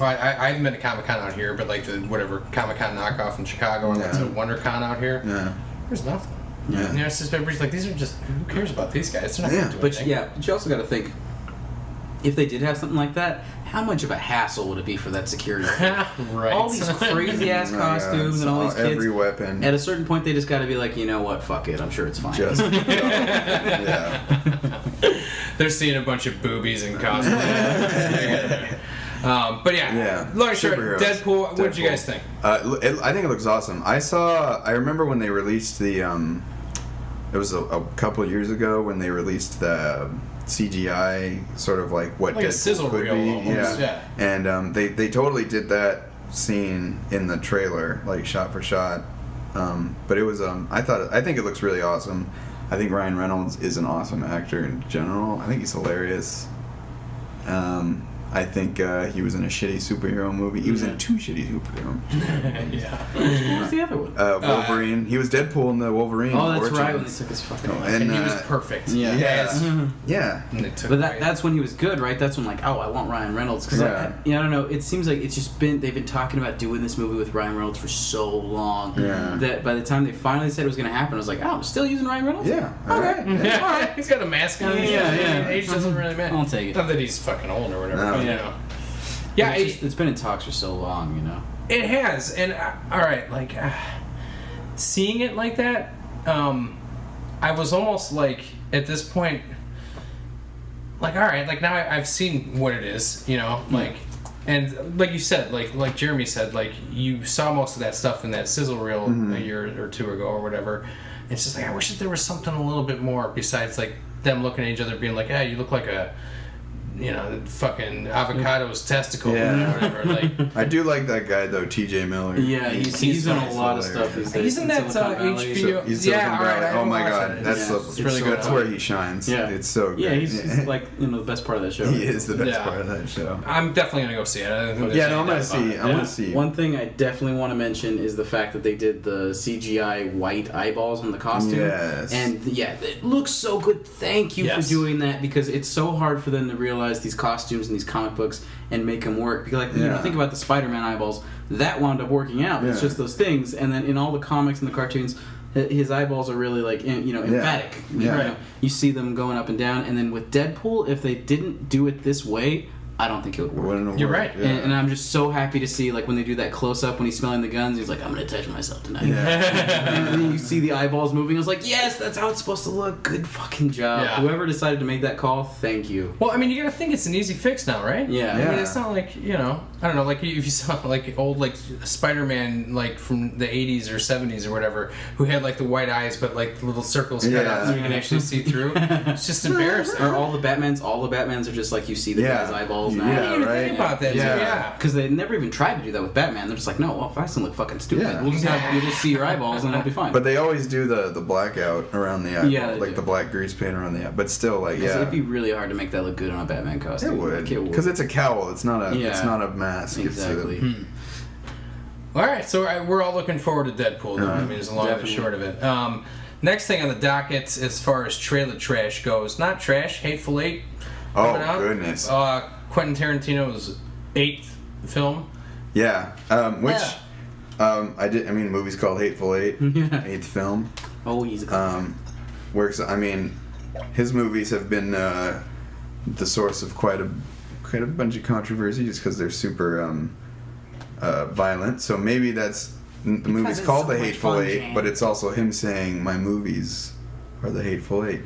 I haven't been to Comic-Con out here, but like the whatever Comic-Con knockoff in Chicago, or like the WonderCon out here, there's nothing. Yeah. You know, it's just everybody's like, these are just, who cares about these guys? They're not going to do anything. But you also got to think, if they did have something like that, how much of a hassle would it be for that security? Right. All these crazy ass costumes and all these kids. Every weapon. At a certain point, they just got to be like, you know what? Fuck it. I'm sure it's fine. Just They're seeing a bunch of boobies and cosplay. But long short, Deadpool. What did you guys think? I think it looks awesome. I remember when they released the. It was a couple of years ago when they released the CGI sort of like what like Deadpool a sizzle could reel be. almost. Yeah. And they totally did that scene in the trailer, like shot for shot. But it was I think it looks really awesome. I think Ryan Reynolds is an awesome actor in general. I think he's hilarious. I think he was in a shitty superhero movie. He was in 2 shitty superhero movies. What was the other one? Wolverine. He was Deadpool in the Wolverine. Oh, that's Origins. right. When they took his fucking. And he was perfect. Yeah. And they took But away. that's when he was good, right? That's when like, oh, I want Ryan Reynolds. Because I don't know. It seems like it's just they've been talking about doing this movie with Ryan Reynolds for so long that by the time they finally said it was going to happen, I was like, oh, I'm still using Ryan Reynolds. Yeah. Okay. All right. He's got a mask on. Age doesn't really matter. I'll take it. Not that he's fucking old or whatever. No. But, you know. Yeah, it's been in talks for so long, you know. It has, and all right, like seeing it like that, I was almost like at this point, like all right, like now I've seen what it is, you know, like, and like you said, like Jeremy said, like you saw most of that stuff in that sizzle reel a year or 2 ago or whatever. It's just like I wish that there was something a little bit more besides like them looking at each other being like, hey, you look like a. You know, fucking avocado's testicle or whatever. Like, I do like that guy though, T.J. Miller. Yeah, he's in a lot of stuff these days. He's in that HBO. He's yeah, all right. Oh my god, it's really good. That's where he shines. Yeah, it's so good. Yeah, he's like the best part of that show. He is the best part of that show. I'm definitely gonna go see it. I'm gonna see. One thing I definitely want to mention is the fact that they did the CGI white eyeballs on the costume. Yes. And it looks so good. Thank you for doing that because it's so hard for them to realize these costumes in these comic books and make them work. Because like you think about the Spider-Man eyeballs, that wound up working out. It's just those things. And then in all the comics and the cartoons, his eyeballs are really like emphatic. You see them going up and down. And then with Deadpool, if they didn't do it this way, I don't think it would work. You're right. Yeah. And I'm just so happy to see, like, when they do that close-up when he's smelling the guns, he's like, I'm going to touch myself tonight. And then you see the eyeballs moving. I was like, yes, that's how it's supposed to look. Good fucking job. Yeah. Whoever decided to make that call, thank you. Well, I mean, you got to think it's an easy fix now, right? Yeah. I mean, it's not like, you know, I don't know, like if you saw like old like Spider-Man like from the 80s or 70s or whatever, who had like the white eyes but like little circles cut out so you can actually see through. It's just embarrassing. Or all the Batmans are just like you see the guy's eyeballs now. I didn't even think about that. Yeah, because they never even tried to do that with Batman. They're just like, no, well, Batman look fucking stupid. Yeah. We'll just have you just see your eyeballs and it'll be fine. But they always do the blackout around the eye, like the black grease paint around the eye. But still, like it'd be really hard to make that look good on a Batman costume. It would, because it's a cowl. It's not a mask. Exactly. All right, so we're all looking forward to Deadpool. Though. I mean, there's a long and short of it. Next thing on the docket, as far as trailer trash goes, not trash, Hateful Eight. Oh goodness! Quentin Tarantino's 8th film. Yeah, I mean, movie's called Hateful Eight. 8th film. Oh, he's works. I mean, his movies have been the source of quite a bunch of controversy just because they're super violent. So maybe that's the movie's called The Hateful Eight, but it's also him saying my movies are the Hateful Eight.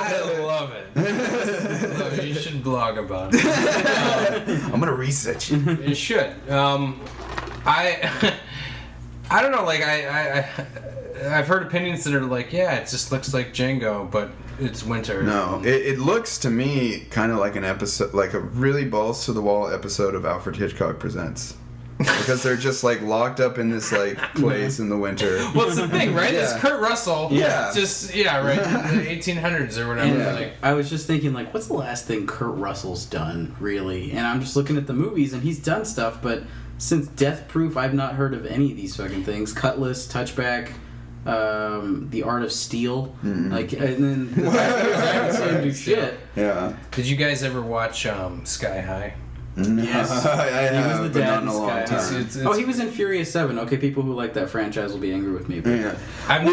I love it. You should blog about it. I'm gonna research it. You should. I don't know. Like I've heard opinions that are like, yeah, it just looks like Django, but it's winter. No, it looks to me kind of like an episode, like a really balls to the wall episode of Alfred Hitchcock Presents. Because they're just like locked up in this like place in the winter. Well, it's the thing, right? It's Kurt Russell. Yeah. Just right in the 1800s or whatever. And, like, I was just thinking, like, what's the last thing Kurt Russell's done, really? And I'm just looking at the movies, and he's done stuff, but since Death Proof, I've not heard of any of these fucking things. Cutlass, Touchback, The Art of Steel, like, and then I haven't seen him do shit. Yeah. Did you guys ever watch Sky High? Yes, he was the dad in Sky High. He was in Furious 7. Okay, people who like that franchise will be angry with me. But I'm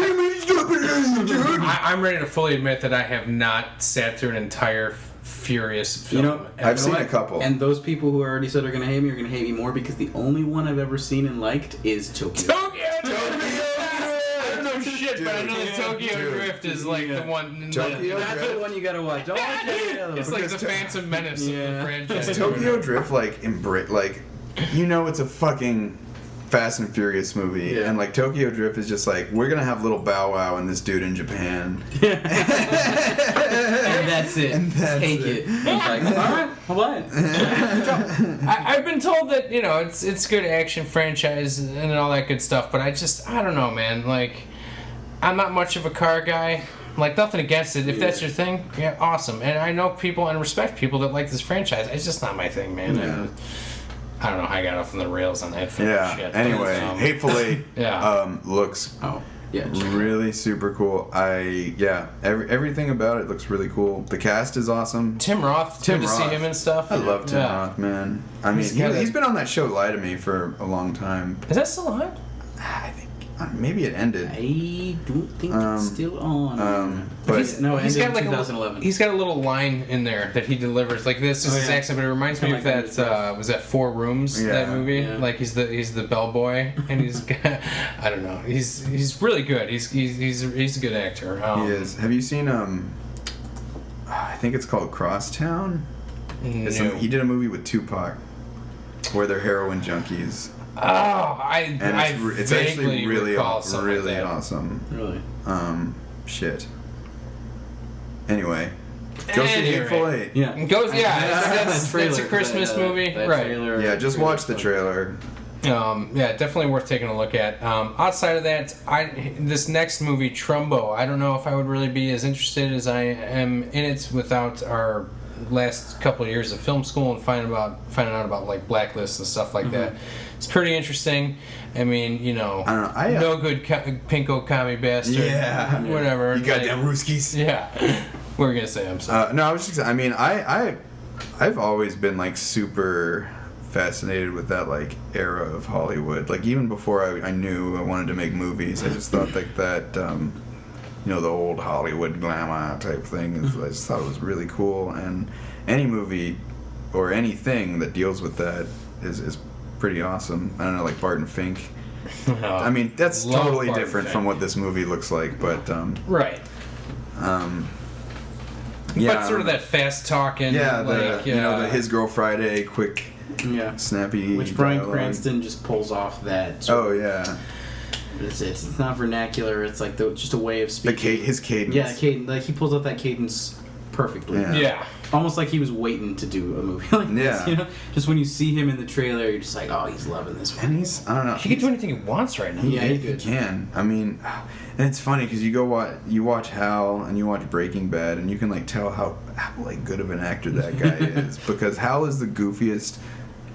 ready to fully admit that I have not sat through an entire Furious film. You know, I've seen a couple. And those people who already said are going to hate me are going to hate me more because the only one I've ever seen and liked is Tokyo. I don't know shit, but I know that Tokyo Drift is like the one. Tokyo That's Drift? the one you gotta watch. Don't watch any other one. It's like the Phantom Menace of the franchise. Is Tokyo Drift like it's a fucking Fast and Furious movie, and like Tokyo Drift is just like we're gonna have little Bow Wow and this dude in Japan, and that's it. Take it. Like, all right, I'll buy it. I've been told that it's good action franchise and all that good stuff, but I don't know, man. Like, I'm not much of a car guy. Like, nothing against it. If that's your thing, yeah, awesome. And I know people and respect people that like this franchise. It's just not my thing, man. Yeah. I don't know how I got off on the rails on that film. Yeah. Shit. Anyway, Hateful Eight. Looks really super cool. Everything about it looks really cool. The cast is awesome. Tim Roth. Good to see him and stuff. I love Tim Roth, man. I mean, he's been on that show Lie to Me for a long time. Is that still on? I think maybe it ended. I don't think it's still on. But he's got like 2011. He's got a little line in there that he delivers. Like, this is his accent, but it reminds me of that. Was that Four Rooms? That movie. Yeah. Like, he's the bellboy, and he's got, I don't know. He's really good. He's a good actor. He is. Have you seen I think it's called Crosstown. No. He did a movie with Tupac where they're heroin junkies. It's actually really awesome. Really? Shit. Anyway, go see Hateful Eight. Yeah. That's a Christmas movie, right? Yeah, just watch the trailer. Definitely worth taking a look at. Outside of that, this next movie, Trumbo, I don't know if I would really be as interested as I am in it without our last couple of years of film school and finding out about like Blacklist and stuff like that. It's pretty interesting. I mean, I don't know. No good pinko commie bastard. Yeah. Whatever. You goddamn Ruskies. Yeah. What were you gonna say? I'm sorry. No, I was just. I mean, I've always been like super fascinated with that like era of Hollywood. Like even before I knew I wanted to make movies, I just thought like that. The old Hollywood glamour type thing. I just thought it was really cool, and any movie or anything that deals with that is pretty awesome. I don't know, like Barton Fink. I mean, that's totally different from what this movie looks like, but right. but sort of that fast talking. Yeah, like, the His Girl Friday, quick, snappy. Which Bryan dialogue. Cranston just pulls off that. It's not vernacular. It's like just a way of speaking. His cadence. Yeah, cadence. Like he pulls off that cadence perfectly. Yeah. Almost like he was waiting to do a movie like this. You know, just when you see him in the trailer, you're just like, oh, he's loving this one. And I don't know. He can do anything he wants right now. He can. I mean, and it's funny because you watch Hal and you watch Breaking Bad, and you can like tell how like good of an actor that guy is, because Hal is the goofiest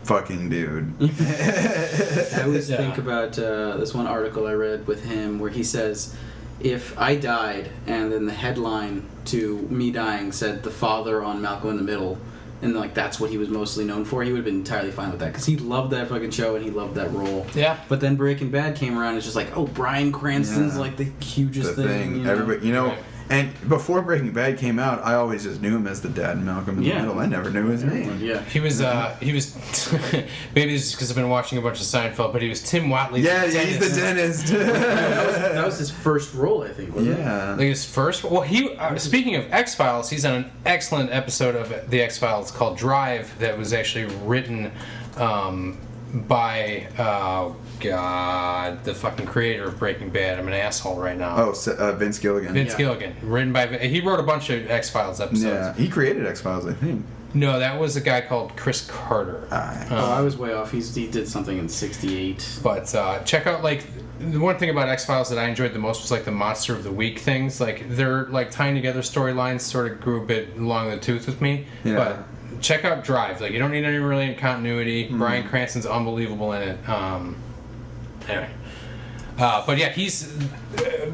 fucking dude. I always think about this one article I read with him where he says, if I died and then the headline to me dying said the father on Malcolm in the Middle, and like that's what he was mostly known for, he would have been entirely fine with that because he loved that fucking show and he loved that role. Yeah. But then Breaking Bad came around, it's just like, oh, Bryan Cranston's like the hugest thing. You know? Everybody, right. And before Breaking Bad came out, I always just knew him as the dad in Malcolm in the Middle. I never knew his name. Yeah. He was maybe it's because I've been watching a bunch of Seinfeld, but he was Tim Watley's dentist. He's the dentist. that was his first role, I think, wasn't it? Like his first. Well, he speaking of X-Files, he's on an excellent episode of the X-Files called Drive that was actually written by the fucking creator of Breaking Bad. I'm an asshole right now. Vince Gilligan. Gilligan. Written by. He wrote a bunch of X-Files episodes. Yeah, he created X-Files, I think. No, that was a guy called Chris Carter. I was way off. He did something in '68. But check out the one thing about X-Files that I enjoyed the most was like the Monster of the Week things. Like they're like tying together storylines. Sort of grew a bit along the tooth with me. Yeah. But check out Drive. Like you don't need any really continuity. Bryan Cranston's unbelievable in it. Anyway. But yeah, he's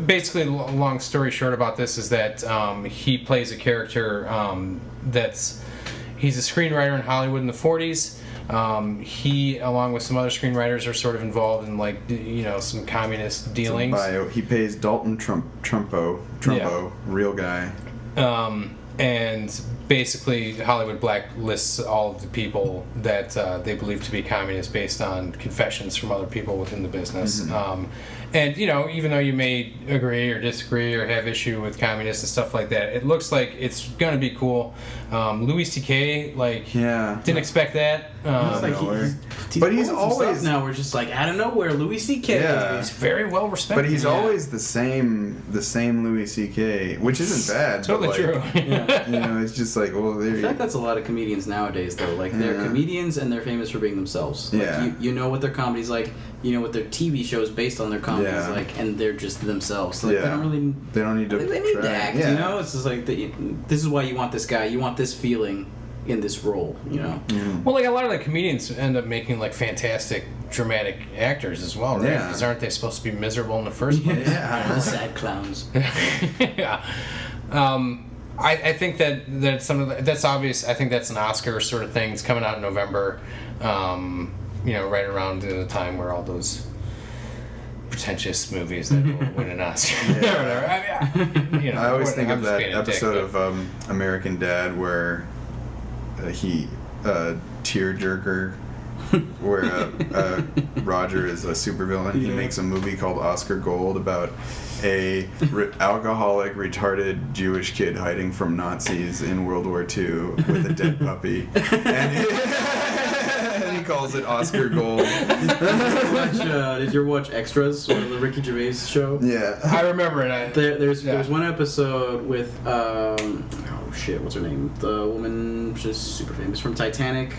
basically, long story short about this is that he plays a character he's a screenwriter in Hollywood in the 40s. He, along with some other screenwriters, are sort of involved in some communist dealings. He pays Dalton Trumbo, real guy. And basically, Hollywood blacklists all of the people that they believe to be communists based on confessions from other people within the business. And, even though you may agree or disagree or have issue with communists and stuff like that, it looks like it's going to be cool. Louis C.K., didn't expect that. He's always now. We're just like, out of nowhere, Louis C.K. Yeah. He's very well respected. But he's always the same Louis C.K., which isn't bad. Totally true. It's just like, well, there I feel like that's a lot of comedians nowadays, though. Like, they're comedians and they're famous for being themselves. Like, you know what their comedy's like, you know what their TV shows based on their comedy is like, and they're just themselves. Like, they don't need to act, you know? It's just like, this is why you want this guy. You want this feeling in this role, you know? Well, like, a lot of the comedians end up making, like, fantastic dramatic actors as well, right? Because aren't they supposed to be miserable in the first place? The sad clowns. Yeah. I think that some of that's obvious. I think that's an Oscar sort of thing. It's coming out in November, right around the time where all those pretentious movies that will win an Oscar. I always think of that episode of American Dad where tearjerker, where Roger is a supervillain. He makes a movie called Oscar Gold about a alcoholic, retarded Jewish kid hiding from Nazis in World War II with a dead puppy, and he calls it Oscar Gold. Did you watch Extras, one of the Ricky Gervais show? Yeah, I remember it. There's one episode with what's her name? The woman just super famous from Titanic.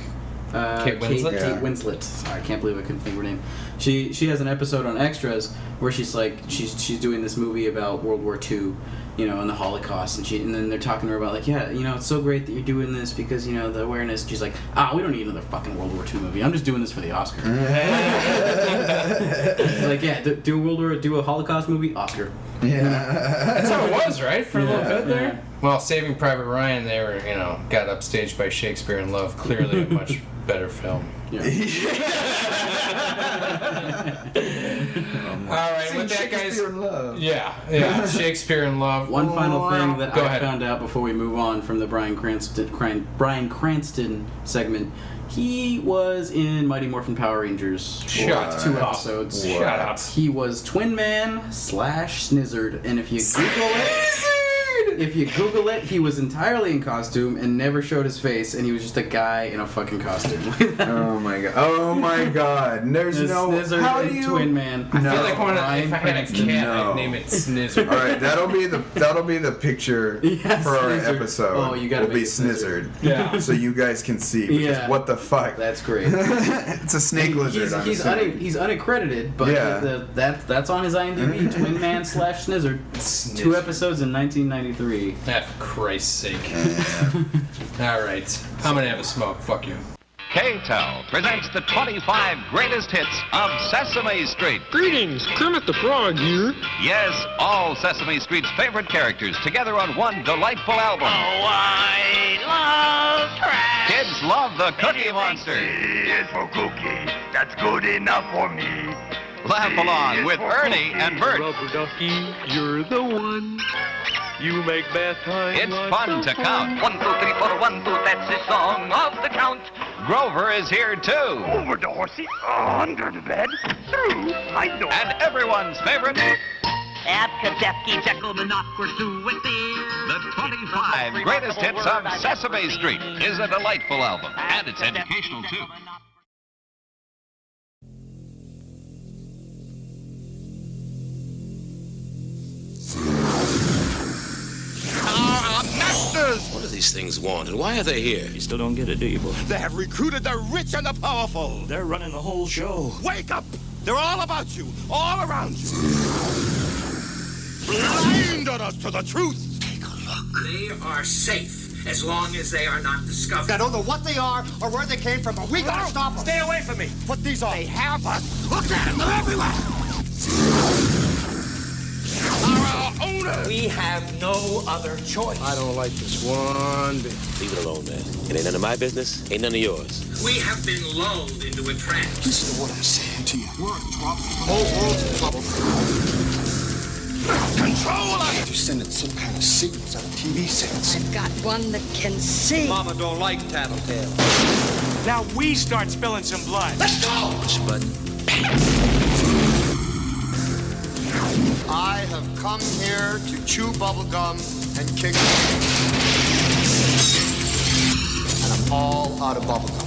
Kate Winslet. Kate Winslet. I can't believe I couldn't think of her name. She has an episode on Extras where she's doing this movie about World War II, and the Holocaust, and then they're talking to her about it's so great that you're doing this because the awareness. She's like, we don't need another fucking World War II movie. I'm just doing this for the Oscar. Do a Holocaust movie, Oscar. Yeah, that's how it was, right? For a little bit there. Yeah. Well, Saving Private Ryan, they were got upstaged by Shakespeare in Love. Clearly, a much better film. Yeah. All right, with that, guys. Shakespeare in Love. Yeah, Shakespeare in Love. One final thing that I found out before we move on from the Bryan Cranston segment. He was in Mighty Morphin Power Rangers for 2 episodes. Shut up. He was Twin Man / Snizzard, and if you Google it, if you Google it, he was entirely in costume and never showed his face, and he was just a guy in a fucking costume. Oh my god! Oh my god! There's no. Snizzard How do you? Twin Man. I feel like if I had a cat, I'd name it Snizzard. All right, that'll be the picture for our episode. Oh, you gotta be Snizzard. Yeah. So you guys can see. Because what the fuck? That's great. It's a snake lizard. He's unaccredited, but that's on his IMDb. Twin Man / Snizzard. 2 episodes in 1993. For Christ's sake. All right, I'm gonna have a smoke. Fuck you. K-Tel presents the 25 greatest hits of Sesame Street. Greetings, Kermit the Frog here. Yes, all Sesame Street's favorite characters together on one delightful album. Oh, I love trash. Kids love the Cookie Monster. Is for cookie. That's good enough for me. Laugh along with Ernie and Bert. Rubber ducky, you're the one. You make bath time. It's fun to count. 1, 2, 3, 4, 1, 2. That's the song of the count. Grover is here too. Over the horsey, under the bed, through my door. And everyone's favorite, Abkadabki, Jekyll the Knock, we're through with the 25 greatest hits of Sesame Street is a delightful album. And it's educational too. What do these things want, and why are they here? You still don't get it, do you, boy? They have recruited the rich and the powerful. They're running the whole show. Wake up! They're all about you, all around you. Blinded us to the truth. Take a look. They are safe as long as they are not discovered. I don't know what they are or where they came from, but we gotta stop them. Stay away from me. Put these on. They have us. Look at them. They're everywhere. Our owner. We have no other choice. I don't like this one bit. Leave it alone, man. It ain't none of my business, ain't none of yours. We have been lulled into a trance. Listen to what I'm saying to you. We're in trouble. The whole world's in trouble. Control us. You're sending some kind of signals out of TV sets. I've got one that can see. Mama don't like tattletale. Now we start spilling some blood. Let's go. Push a button. I have come here to chew bubblegum and kick. And I'm all out of bubblegum.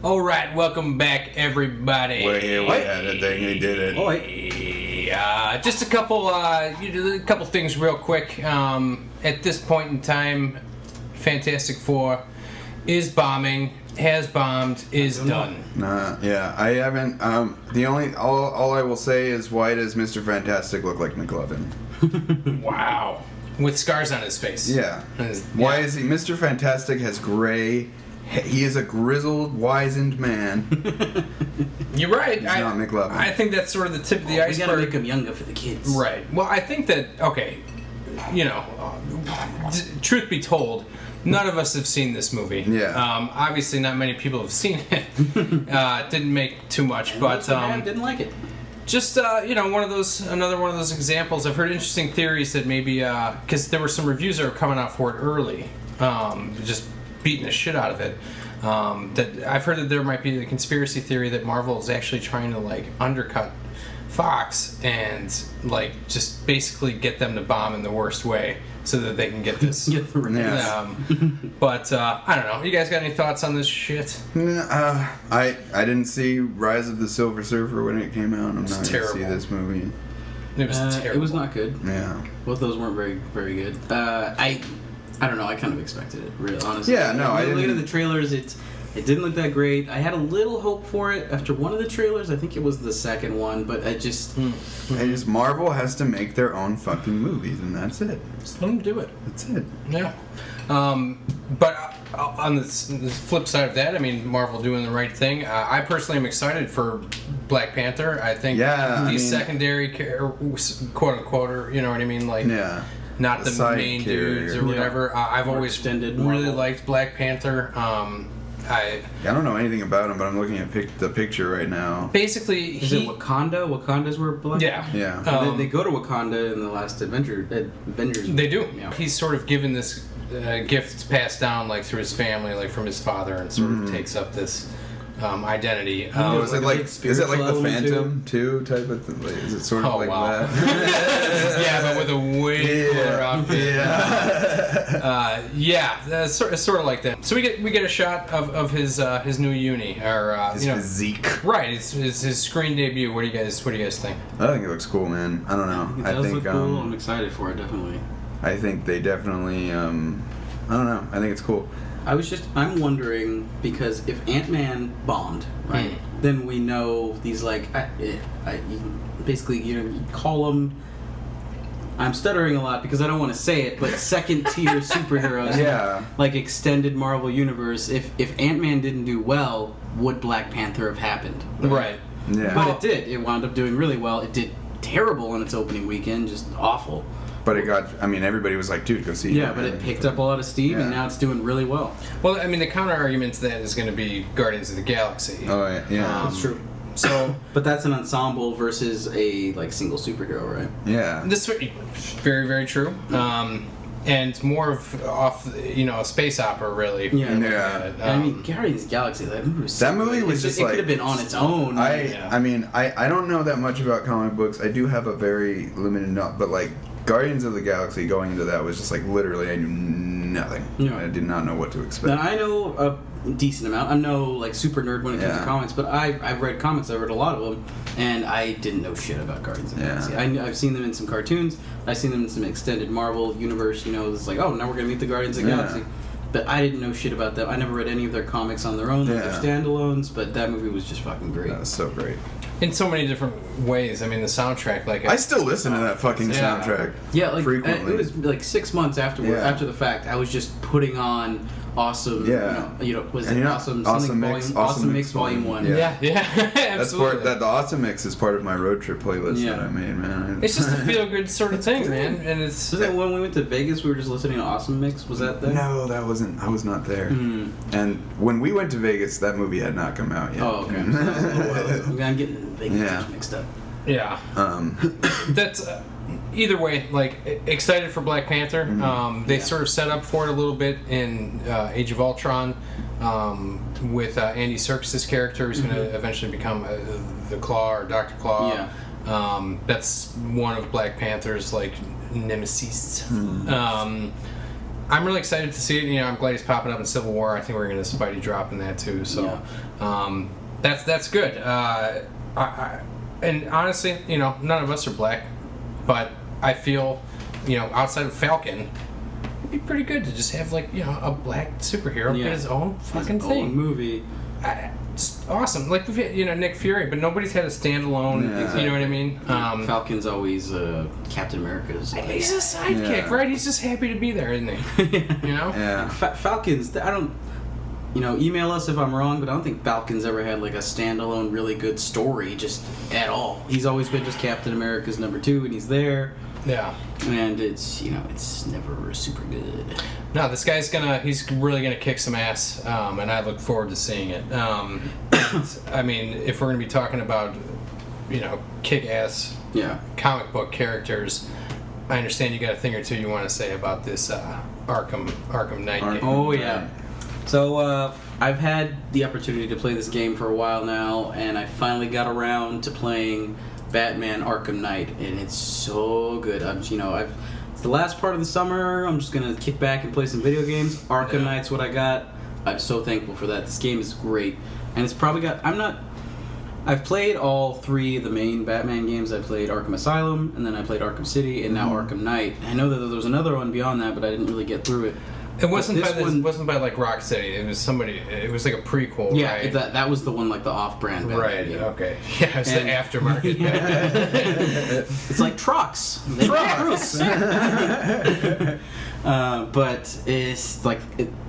All right, welcome back, everybody. We had it. They did it. Just a couple things real quick. At this point in time, Fantastic Four is bombing, has bombed, is done. Yeah, I haven't. The only all I will say is, why does Mr. Fantastic look like McLovin? Wow, with scars on his face. Yeah. Why is he? Mr. Fantastic has gray. He is a grizzled, wizened man. You're right. He's not McLovin. I think that's sort of the tip of the iceberg. We gotta make him younger for the kids. Right. Well, I think that, truth be told, none of us have seen this movie. Yeah. Obviously, not many people have seen it. Didn't make too much, but didn't like it. Just another one of those examples. I've heard interesting theories that maybe because there were some reviews that were coming out for it early, just beating the shit out of it. That I've heard that there might be the conspiracy theory that Marvel is actually trying to undercut Fox and just basically get them to bomb in the worst way so that they can get this. But I don't know. You guys got any thoughts on this shit? I didn't see Rise of the Silver Surfer when it came out. I'm not going to see this movie. It was terrible. It was not good. Yeah. Both those weren't very, very good. I don't know. I kind of expected it, really, honestly. Yeah, no, I didn't. Looking at the trailers, it didn't look that great. I had a little hope for it after one of the trailers. I think it was the second one, but I just... Marvel has to make their own fucking movies, and that's it. Just let them do it. That's it. Yeah. But on the flip side of that, I mean, Marvel doing the right thing. I personally am excited for Black Panther. I think these secondary, quote unquote, or you know what I mean, not the side main carrier. dudes or whatever. I've always really liked Black Panther. I don't know anything about him, but I'm looking at the picture right now. Basically, is it Wakanda? Wakanda's where Black. Yeah. They go to Wakanda in the last Avengers. They do. Yeah. He's sort of given this gift passed down like through his family, like from his father, and sort of takes up this identity. Is it like the Phantom too type of thing? Like, is it sort of that? Yeah, but with a way cooler outfit. It's sort of like that. So we get a shot of his new uni, or his physique. Right, it's his screen debut. What do you guys think? I think it looks cool, man. I don't know. It does look cool. I'm excited for it, definitely. I think they definitely. I don't know. I think it's cool. I'm wondering, because if Ant-Man bombed, right, then we know these, like, basically, you call them, I'm stuttering a lot because I don't want to say it, but second-tier superheroes, like extended Marvel Universe. If Ant-Man didn't do well, would Black Panther have happened? Right. Yeah. But it did. It wound up doing really well. It did terrible on its opening weekend, just awful. But it got, everybody was like, dude, go see it. Yeah, but it picked up a lot of steam, and now it's doing really well. Well, the counter-argument to that is going to be Guardians of the Galaxy. Oh, yeah. That's true. So, but that's an ensemble versus a, like, single superhero, right? Yeah. This is very, very true. And more off, a space opera, really. Yeah. Guardians of the Galaxy, that movie was just it like... could have been on its own. I don't know that much about comic books. I do have a very limited but, like, Guardians of the Galaxy going into that was just like literally I knew nothing. Yeah. I did not know what to expect. Now, I know a decent amount. I'm no like super nerd when it comes to comics, but I've read comics. I've read a lot of them, and I didn't know shit about Guardians of the Galaxy. I've seen them in some cartoons. I've seen them in some extended Marvel universe. It's like, oh, now we're gonna meet the Guardians of the Galaxy. But I didn't know shit about them. I never read any of their comics on their own. They're standalones, but that movie was just fucking great. That was so great. In so many different ways. The soundtrack, like... I still listen to that fucking soundtrack. Yeah, like, frequently. It was like 6 months after the fact, I was just putting on Awesome, Awesome Mix Volume 1. Yeah, absolutely. The Awesome Mix is part of my road trip playlist that I made, man. It's just a feel-good sort of thing, man. And it's... Was that when we went to Vegas, we were just listening to Awesome Mix? Was that there? No, that wasn't. I was not there. And when we went to Vegas, that movie had not come out yet. Oh, okay. I'm getting Vegas mixed up. Yeah. That's... Either way, like, excited for Black Panther. They sort of set up for it a little bit in Age of Ultron with Andy Serkis' character, who's going to eventually become the Claw or Dr. Claw. Yeah. That's one of Black Panther's, like, nemesis. I'm really excited to see it. I'm glad he's popping up in Civil War. I think we're going to Spidey drop in that, too. So that's good. And honestly, none of us are black. But I feel, outside of Falcon, it'd be pretty good to just have, like, a black superhero get his own fucking thing. Own movie. It's awesome. Like, we've had, Nick Fury, but nobody's had a standalone, you know what I mean? Falcon's always Captain America's. He's a sidekick, right? He's just happy to be there, isn't he? Yeah. Falcon's, I don't... email us if I'm wrong, but I don't think Falcon's ever had like a standalone really good story just at all. He's always been just Captain America's number 2, and he's there. Yeah. And it's it's never super good. No, this guy's he's really gonna kick some ass, and I look forward to seeing it. If we're gonna be talking about kick-ass comic book characters, I understand you got a thing or two you want to say about this Arkham Knight game. Oh yeah. So, I've had the opportunity to play this game for a while now, and I finally got around to playing Batman Arkham Knight, and it's so good. It's the last part of the summer. I'm just gonna kick back and play some video games. Arkham Knight's what I got. I'm so thankful for that. This game is great, and it's probably got... I've played all 3 of the main Batman games. I played Arkham Asylum, and then I played Arkham City, and now Arkham Knight. I know that there was another one beyond that, but I didn't really get through it. It wasn't by like Rocksteady. It was somebody. It was like a prequel. Yeah, right? that was the one, like the off-brand Batman right. game. Okay. Yeah, it's the aftermarket. It's like trucks. But it's like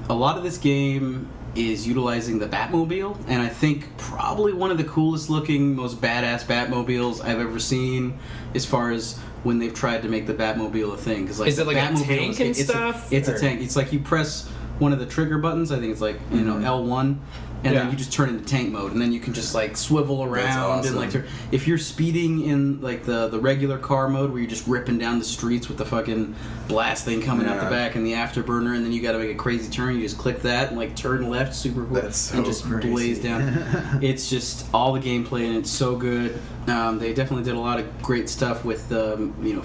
a lot of this game is utilizing the Batmobile, and I think probably one of the coolest looking, most badass Batmobiles I've ever seen, as far as when they've tried to make the Batmobile a thing. Cause, like, is it like a tank and stuff? It's a tank. It's like you press one of the trigger buttons. I think it's like L1. And then you just turn into tank mode, and then you can just like swivel around and like if you're speeding in like the regular car mode where you're just ripping down the streets with the fucking blast thing coming out the back and the afterburner, and then you got to make a crazy turn. You just click that and like turn left super quick and just blaze down. It's just all the gameplay and it's so good. They definitely did a lot of great stuff with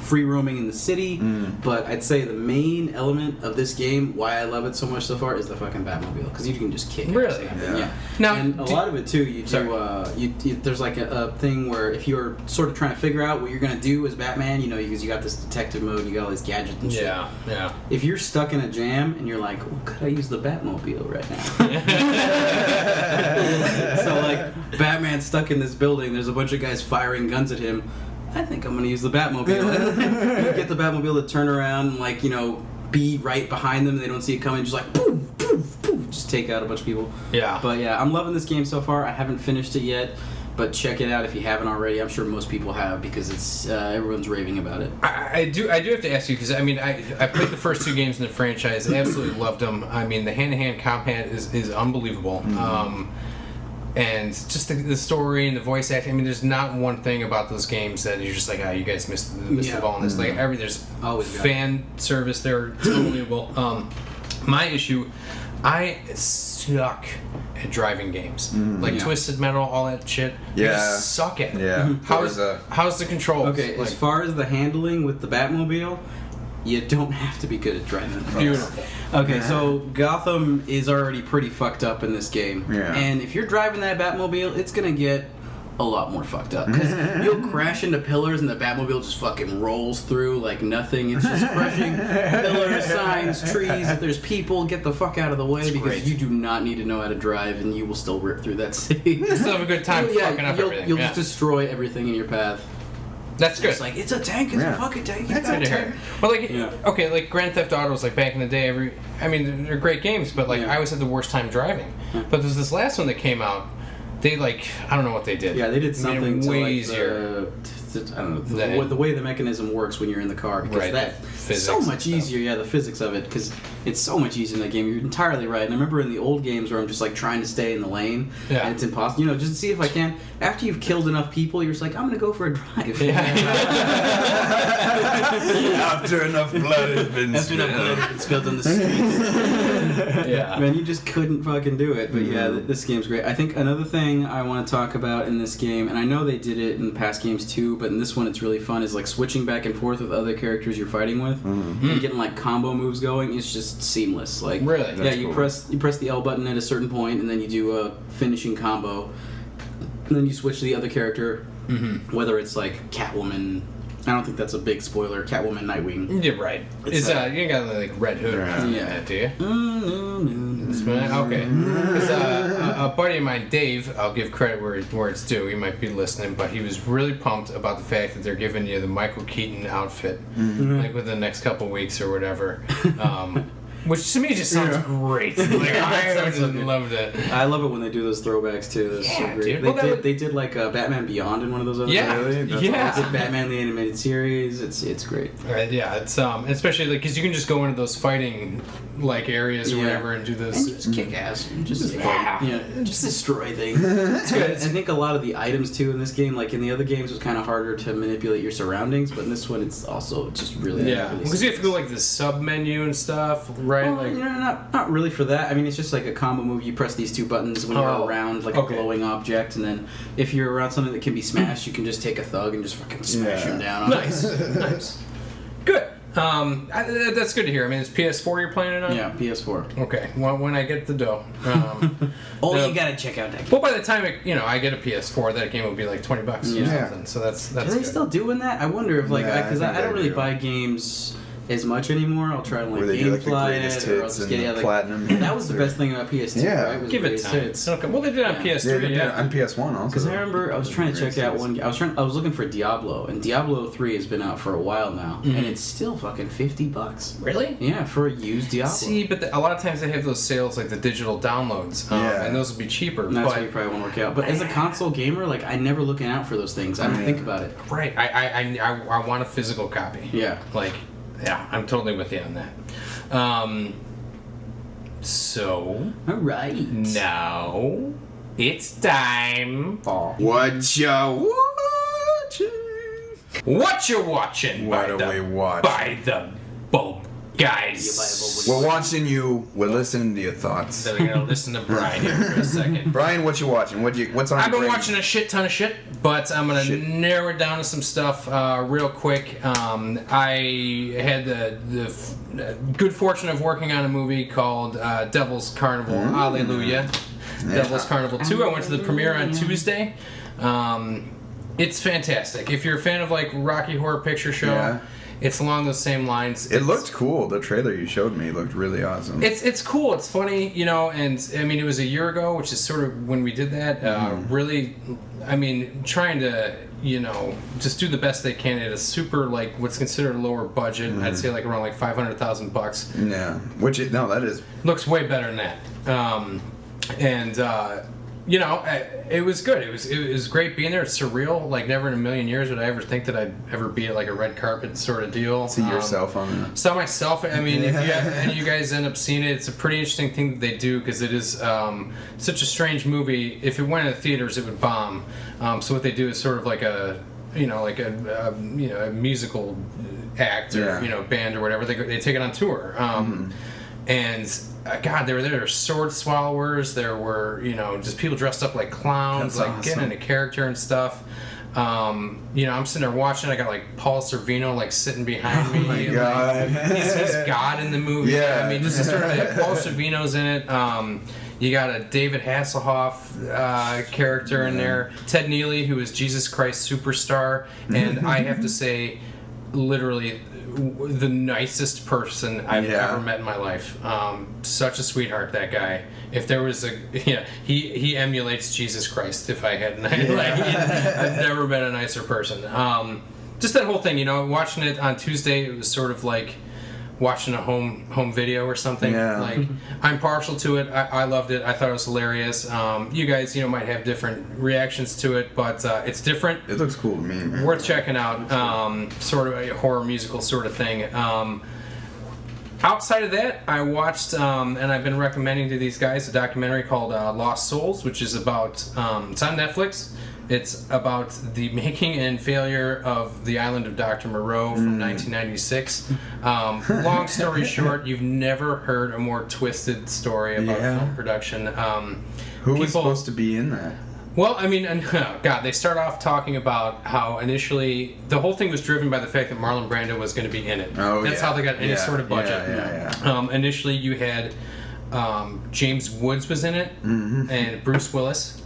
free roaming in the city, but I'd say the main element of this game, why I love it so much so far, is the fucking Batmobile, because you can just kick it. Really? Yeah. Now, and a lot of it too, you do. There's like a thing where if you're sort of trying to figure out what you're gonna do as Batman, because you got this detective mode, you got all these gadgets and shit. Yeah. If you're stuck in a jam and you're like, well, could I use the Batmobile right now? So like, Batman's stuck in this building. There's a bunch of guys firing guns at him. I think I'm gonna use the Batmobile. You get the Batmobile to turn around and be right behind them. They don't see it coming. Just like poof, poof, poof, just take out a bunch of people. Yeah. But yeah, I'm loving this game so far. I haven't finished it yet, but check it out if you haven't already. I'm sure most people have, because it's everyone's raving about it. I do have to ask you, because I played the first 2 games in the franchise. Absolutely loved them. I mean, the hand-to-hand combat is unbelievable. And just the story and the voice acting. I mean, there's not one thing about those games that you're just like, you guys missed the ball on this. Like there's always fan service there. It's unbelievable. My issue, I suck at driving games. Twisted Metal, all that shit. Yeah. I just suck at it. Yeah. How's the controls? Okay, as far as the handling with the Batmobile, you don't have to be good at driving. Beautiful. Okay, so Gotham is already pretty fucked up in this game. Yeah. And if you're driving that Batmobile, it's going to get a lot more fucked up. Because you'll crash into pillars and the Batmobile just fucking rolls through like nothing. It's just crushing pillars, signs, trees. If there's people, get the fuck out of the way, because you do not need to know how to drive and you will still rip through that city. You still have a good time fucking up everything. You'll just destroy everything in your path. That's good. It's like, it's a tank, it's a fucking tank. That's good to hear. Well, okay, like Grand Theft Auto was like back in the day. They're great games, but I always had the worst time driving. But there's this last one that came out. They I don't know what they did. Yeah, they did something way to easier. I don't know the way the mechanism works when you're in the car, because that's so much easier. Yeah, the physics of it, because it's so much easier in that game. You're entirely right. And I remember in the old games where I'm just like trying to stay in the lane, and it's impossible. Just to see if I can. After you've killed enough people, you're just like, I'm gonna go for a drive. After enough blood has been spilled on the streets. Man, you just couldn't fucking do it. But this game's great. I think another thing I want to talk about in this game, and I know they did it in past games too, but in this one it's really fun, is like switching back and forth with other characters you're fighting with, and getting like combo moves going. It's just seamless. Like, really? Yeah, you press the L button at a certain point, and then you do a finishing combo, and then you switch to the other character, whether it's like Catwoman. I don't think that's a big spoiler. Catwoman, Nightwing. You're right. You got like Red Hood around that, do you? Okay. Because a buddy of mine, Dave, I'll give credit where it's due. He might be listening, but he was really pumped about the fact that they're giving you the Michael Keaton outfit, like within the next couple weeks or whatever. Which to me just sounds great. I just loved it. I love it when they do those throwbacks too. That's so great. Dude. They did like Batman Beyond in one of those other games. They did Batman the Animated Series. It's great. It's especially because you can just go into those fighting areas or whatever and do those. And just kick ass. Just destroy things. It's good. I think a lot of the items too in this game, like in the other games, was kind of harder to manipulate your surroundings, but in this one it's also just really because you have to go like the sub menu and stuff, right? Well, not really for that. I mean, it's just like a combo move. You press these 2 buttons when you're around a glowing object, and then if you're around something that can be smashed, you can just take a thug and just fucking smash him down. Nice. Good. That's good to hear. I mean, it's PS4 you're playing it on? Yeah, PS4. Okay. Well, when I get the dough. You gotta check out that game. Well, by the time I get a PS4, that game will be like $20 or something. So that's. Are they still doing that? I wonder if because I don't really buy games as much anymore. I'll try to Where they do like the greatest hits and platinum. That was the best thing about PS2. Yeah, right? Was give it time. Okay. Well, they did it on PS3. Yeah, on PS1 also. Because I remember I was trying to check out one. I was looking for Diablo, and Diablo 3 has been out for a while now, and it's still fucking $50. Really? Yeah, for a used Diablo. See, but a lot of times they have those sales like the digital downloads, and those will be cheaper. And that's why you probably won't work out. But as a console gamer, like I never looking out for those things. I don't think about it. Right. I want a physical copy. Yeah. Like, yeah, I'm totally with you on that. So. All right. Now it's time. What you watching? What you watching? What are we watching? By the Bulb Guys. We're watching you. We're listening to your thoughts. So we're gonna listen to Brian here for a second. Brian, what you watching? What's on? I've been watching a shit ton of shit, but I'm gonna narrow it down to some stuff real quick. I had the good fortune of working on a movie called Devil's Carnival. Hallelujah. Devil's Carnival 2. I went to the premiere on Tuesday. It's fantastic. If you're a fan of like Rocky Horror Picture Show, it's along those same lines. It looked cool. The trailer you showed me looked really awesome. It's cool. It's funny, you know. And I mean, it was a year ago, which is sort of when we did that. Really, I mean, trying to just do the best they can at a super like what's considered a lower budget. I'd say like around like $500,000. Yeah, that is looks way better than that. It was good. It was great being there. It's surreal. Like never in a million years would I ever think that I'd ever be at like a red carpet sort of deal. See yourself on that. Saw myself. I mean, if any of you guys end up seeing it, it's a pretty interesting thing that they do because it is such a strange movie. If it went into theaters, it would bomb. So what they do is sort of like a musical act or band or whatever. They take it on tour. And God, there were sword swallowers. There were just people dressed up like clowns, That's like awesome. getting into character and stuff. I'm sitting there watching. I got like Paul Sorvino like sitting behind me. Oh my God. Like, he's God in the movie. Yeah. I mean, just sort of Paul Sorvino's in it. You got a David Hasselhoff character in there. Ted Neely, who is Jesus Christ Superstar, and I have to say, literally the nicest person I've ever met in my life. Such a sweetheart, that guy. If there was he emulates Jesus Christ. If I hadn't, I've never met a nicer person. Just that whole thing, watching it on Tuesday, it was sort of like watching a home video or something. Yeah. Like, I'm partial to it. I loved it. I thought it was hilarious. You guys, might have different reactions to it, but it's different. It looks cool to me, man. Worth checking out. Sort of a horror musical sort of thing. Outside of that, I watched, and I've been recommending to these guys, a documentary called Lost Souls, which is about, it's on Netflix. It's about the making and failure of the island of Dr. Moreau from 1996. Long story short, you've never heard a more twisted story about film production. Who was supposed to be in that? Well, I mean, God, they start off talking about how initially the whole thing was driven by the fact that Marlon Brando was going to be in it. That's how they got any sort of budget. Initially, you had James Woods was in it, and Bruce Willis.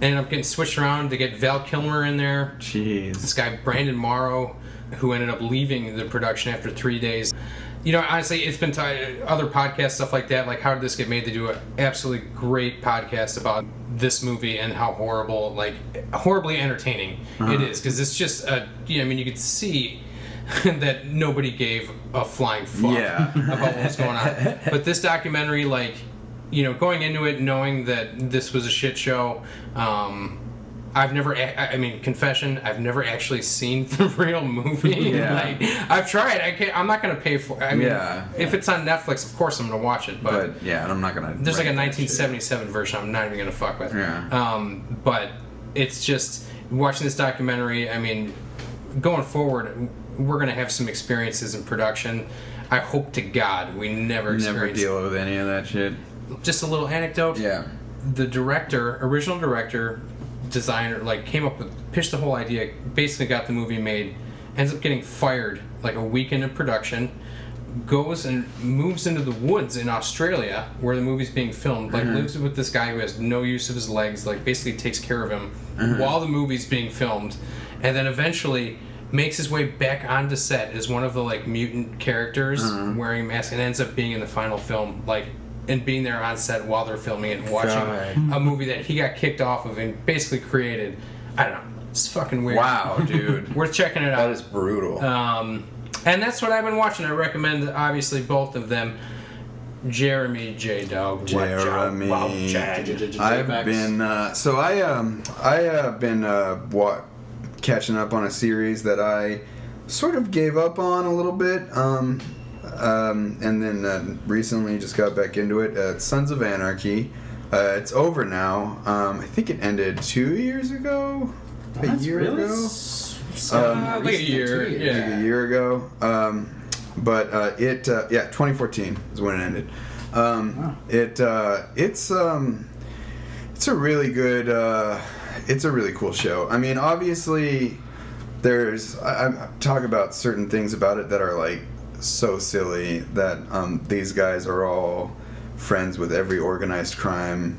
Ended up getting switched around to get Val Kilmer in there. Jeez. This guy, Brandon Morrow, who ended up leaving the production after 3 days. Honestly, it's been other podcasts, stuff like that, like How Did This Get Made? They do an absolutely great podcast about this movie and how horribly entertaining it is. Because it's just, you could see that nobody gave a flying fuck about what was going on. But this documentary, going into it knowing that this was a shit show, I've never, confession, I've never actually seen the real movie. I've tried. I'm not going to pay for it. If it's on Netflix, of course I'm going to watch it. But I'm not going to. There's like a 1977 version I'm not even going to fuck with. But it's just, watching this documentary, going forward, we're going to have some experiences in production. I hope to God we never deal with any of that shit. Just a little anecdote. The original director, designer, pitched the whole idea, basically got the movie made, ends up getting fired like a week into production, goes and moves into the woods in Australia where the movie's being filmed, lives with this guy who has no use of his legs, basically takes care of him while the movie's being filmed, and then eventually makes his way back onto set as one of the like mutant characters wearing a mask, and ends up being in the final film, like, and being there on set while they're filming it and watching a movie that he got kicked off of and basically created. I don't know. It's fucking weird. Wow, dude. Worth checking it out. That is brutal. And that's what I've been watching. I recommend, obviously, both of them. Jeremy J. Dog. Jeremy. I've been catching up on a series that I sort of gave up on a little bit, and then recently just got back into it. Sons of Anarchy. It's over now. I think it ended 2 years ago. A year ago. Like a year. Yeah. Like a year ago. But 2014 is when it ended. It's a really good, it's a really cool show. I mean, obviously, I talk about certain things about it that are like so silly that these guys are all friends with every organized crime,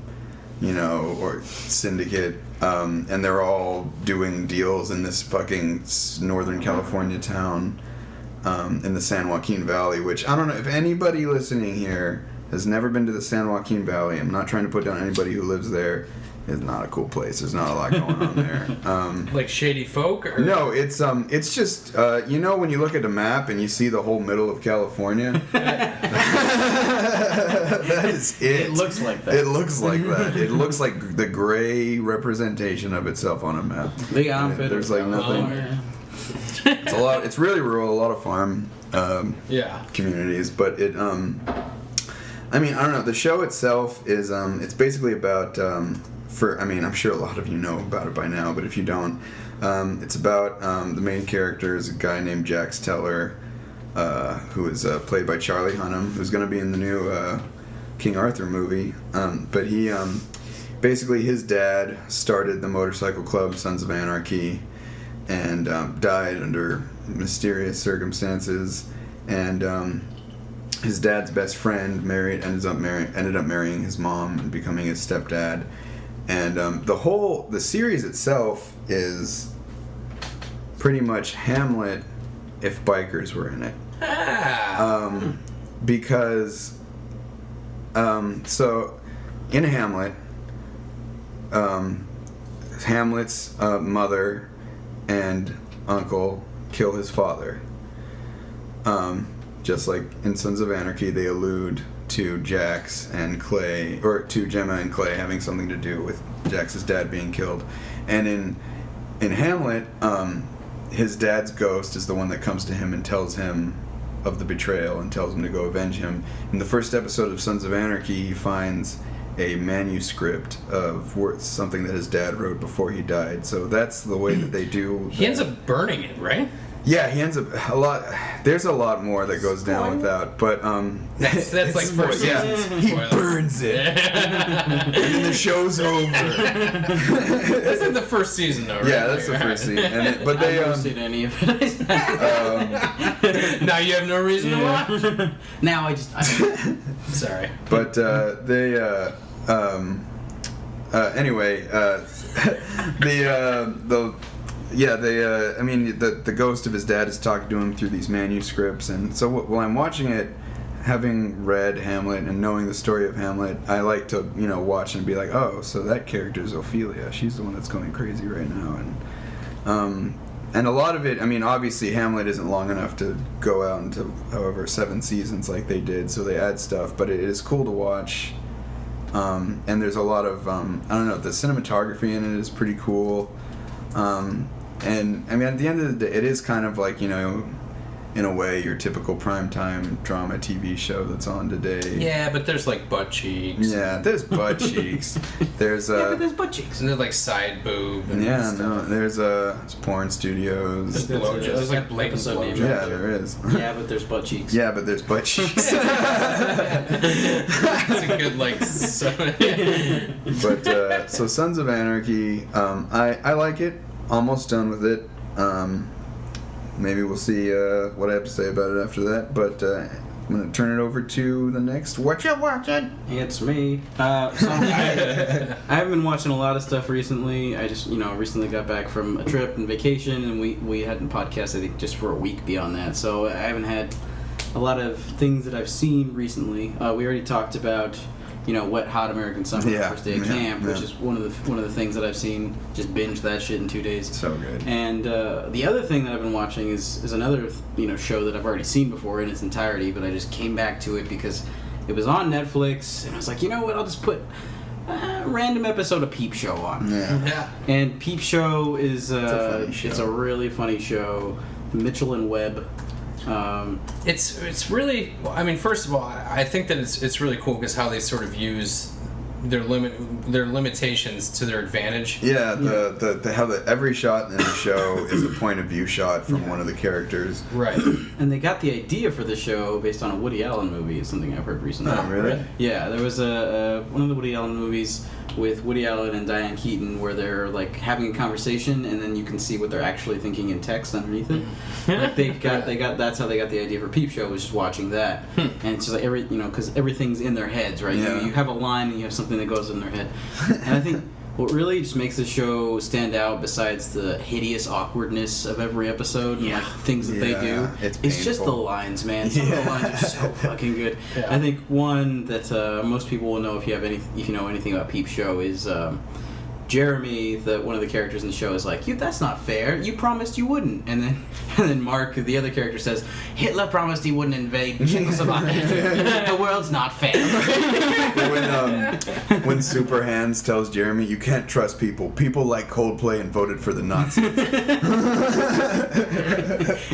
or syndicate, and they're all doing deals in this fucking Northern California town. In the San Joaquin Valley, which I don't know if anybody listening here has never been to the San Joaquin Valley. I'm not trying to put down anybody who lives there. It's not a cool place. There's not a lot going on there. Like shady folk? Or? No, it's just when you look at a map and you see the whole middle of California. That is it. It looks like that. It looks like that. It looks like the gray representation of itself on a map. Big outfit. There's like nothing. It's a lot. It's really rural. A lot of farm communities, but it. I mean, I don't know. The show itself is. It's basically about. I'm sure a lot of you know about it by now, but if you don't, it's about the main character is a guy named Jax Teller, who is played by Charlie Hunnam, who's going to be in the new King Arthur movie. But he, basically, his dad started the motorcycle club Sons of Anarchy. And died under mysterious circumstances, and his dad's best friend ended up marrying his mom and becoming his stepdad, and the series itself is pretty much Hamlet if bikers were in it, because so in Hamlet, Hamlet's mother and uncle kill his father. Just like in Sons of Anarchy, they allude to Jax and Clay, or to Gemma and Clay having something to do with Jax's dad being killed. And in Hamlet, his dad's ghost is the one that comes to him and tells him of the betrayal and tells him to go avenge him. In the first episode of Sons of Anarchy, he finds a manuscript of something that his dad wrote before he died. So that's the way that they do. He ends up burning it, right? Yeah, he ends up There's a lot more that goes down with that, but that's like first season. He burns it, and then the show's over. That's in the first season, though, right? Yeah, that's the first season. But they I haven't seen any of it. Now you have no reason to watch. Now I sorry. But anyway, the ghost of his dad is talking to him through these manuscripts, and so while I'm watching it, having read Hamlet and knowing the story of Hamlet, I like to watch and be like, oh, so that character is Ophelia. She's the one that's going crazy right now, and a lot of it. I mean, obviously Hamlet isn't long enough to go out into however 7 seasons like they did, so they add stuff, but it is cool to watch. And there's a lot of I don't know, the cinematography in it is pretty cool. And I mean, at the end of the day, it is kind of like, in a way, your typical primetime drama TV show that's on today. Yeah, but there's like butt cheeks. Yeah, there's butt cheeks. There's but there's butt cheeks. And there's like side boob. And there's porn studios. There's like blatant blowjobs. Yeah, there is. Yeah, but there's butt cheeks. Yeah, but there's butt cheeks. It's a good But so Sons of Anarchy, I like it. Almost done with it. Maybe we'll see what I have to say about it after that. But I'm gonna turn it over to the next. What you watching? It's me. I haven't been watching a lot of stuff recently. I just, recently got back from a trip and vacation, and we hadn't podcasted, I think, just for a week beyond that. So I haven't had a lot of things that I've seen recently. We already talked about, Wet Hot American Summer, the first day of camp, which is one of the things that I've seen. Just binge that shit in 2 days. So good. And the other thing that I've been watching is another show that I've already seen before in its entirety, but I just came back to it because it was on Netflix, and I was like, you know what? I'll just put a random episode of Peep Show on. Yeah. And Peep Show is it's a funny show. It's a really funny show. Mitchell and Webb. It's really. I mean, first of all, I think that it's really cool because how they sort of use their limitations to their advantage. Yeah, the how every shot in the show is a point of view shot from one of the characters. Right. And they got the idea for the show based on a Woody Allen movie. Is something I've heard recently. Oh, really? Yeah, there was one of the Woody Allen movies with Woody Allen and Diane Keaton where they're like having a conversation and then you can see what they're actually thinking in text underneath it. Like they got that's how they got the idea for Peep Show, was just watching that. And it's just like because everything's in their heads, right? Yeah. You have a line and you have something that goes in their head. And I think what really just makes the show stand out, besides the hideous awkwardness of every episode and like things that they do, it's just the lines, man. Some of the lines are so fucking good. Yeah. I think one that most people will know if you know anything about Peep Show is Jeremy, one of the characters in the show, is like, "That's not fair. You promised you wouldn't." And then Mark, the other character, says, "Hitler promised he wouldn't invade Czechoslovakia. The world's not fair." When Super Hands tells Jeremy, "You can't trust people. People like Coldplay and voted for the Nazis."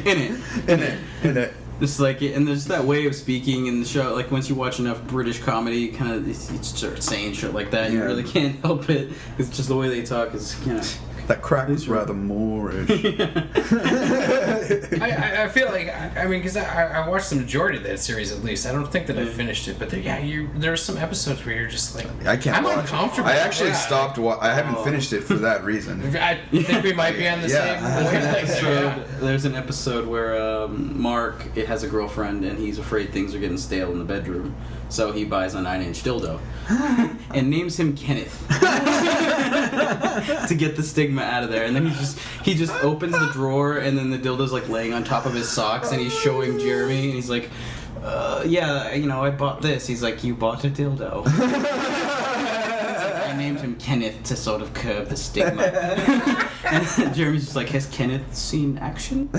In it. It's like, and there's that way of speaking in the show. Like once you watch enough British comedy, kind of you start saying shit like that. You really can't help it. It's just the way they talk is that crack is rather Moorish. I feel like because I watched the majority of that series at least. I don't think that I finished it, but there are some episodes where you're just like, I can't. I'm watch uncomfortable. I actually stopped. I haven't finished it for that reason. I think we might be on the same episode. There's an episode where Mark has a girlfriend and he's afraid things are getting stale in the bedroom, so he buys a 9-inch dildo and names him Kenneth to get the stigma out of there. And then he just opens the drawer and then the dildo's like laying on top of his socks and he's showing Jeremy and he's like, I bought this. He's like, "You bought a dildo." I named him Kenneth to sort of curb the stigma. And Jeremy's just like, "Has Kenneth seen action?"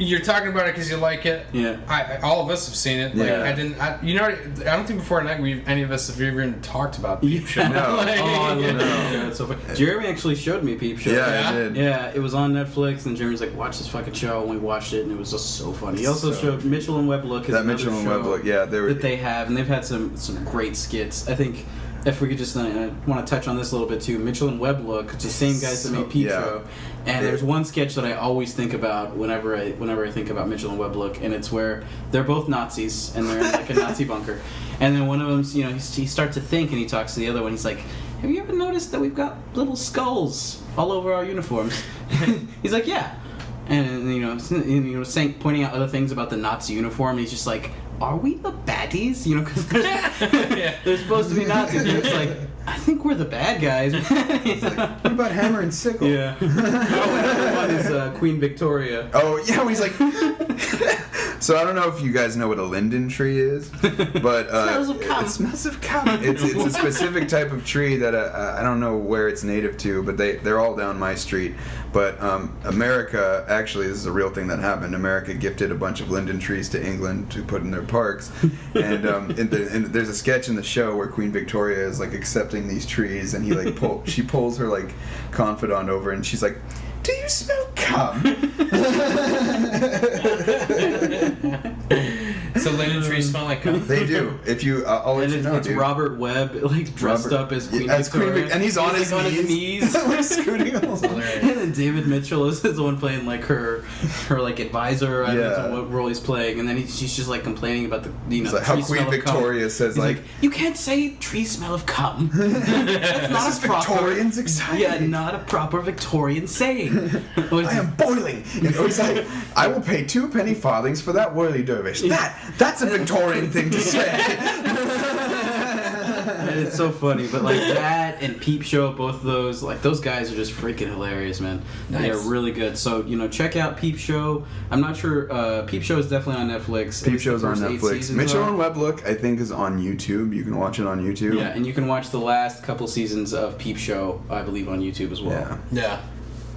You're talking about it because you like it. Yeah. All of us have seen it. Like, I don't think before tonight any of us have even talked about Peep Show. No. No. So Jeremy actually showed me Peep Show. Yeah, I did. Yeah, it was on Netflix, and Jeremy's like, "Watch this fucking show," and we watched it, and it was just so funny. He also showed Mitchell and Webb Look. That Mitchell and Webb Look, that they have, and they've had some great skits. I think. If we could just, I want to touch on this a little bit too. Mitchell and Webb Look, it's the same guys that made Peep Show, and there's one sketch that I always think about whenever I think about Mitchell and Webb Look, and it's where they're both Nazis and they're in like a Nazi bunker, and then one of them, he starts to think and he talks to the other one. He's like, "Have you ever noticed that we've got little skulls all over our uniforms?" He's like, "Yeah," and saying, pointing out other things about the Nazi uniform. And he's just like, "Are we the baddies?" Because they're supposed to be Nazis. And it's like, I think we're the bad guys. Like, what about Hammer and Sickle? Yeah. Another one is Queen Victoria. Oh, yeah, he's like... So I don't know if you guys know what a linden tree is, but it smells of cum. It's a specific type of tree that I don't know where it's native to, but they're all down my street. But America, actually, this is a real thing that happened. America gifted a bunch of linden trees to England to put in their parks, and there's a sketch in the show where Queen Victoria is like accepting these trees, and she pulls her like confidant over, and she's like, "Do you smell cum?" So linden trees smell like cum? They do. If you, I'll let you know, it's dude. Robert Webb, like dressed up as Queen Victoria, and he's on his knees. We're scooting along. And David Mitchell is the one playing like her like advisor. I don't know what role he's playing, and then she's just like complaining about the like how Queen Victoria says like you can't say tree smell of cum. That's not a proper Victorian's exciting. Yeah, not a proper Victorian saying. I am boiling. He's like, I will pay 2 penny farthings for that whirly dervish. That's a Victorian thing to say. It's so funny, but like that and Peep Show, both of those, like those guys are just freaking hilarious, man. Nice. They're really good. So check out Peep Show. I'm not sure. Peep Show is definitely on Netflix. Peep Show's on Netflix. Mitchell and Webb Look, I think, is on YouTube. You can watch it on YouTube. Yeah, and you can watch the last couple seasons of Peep Show, I believe, on YouTube as well. Yeah.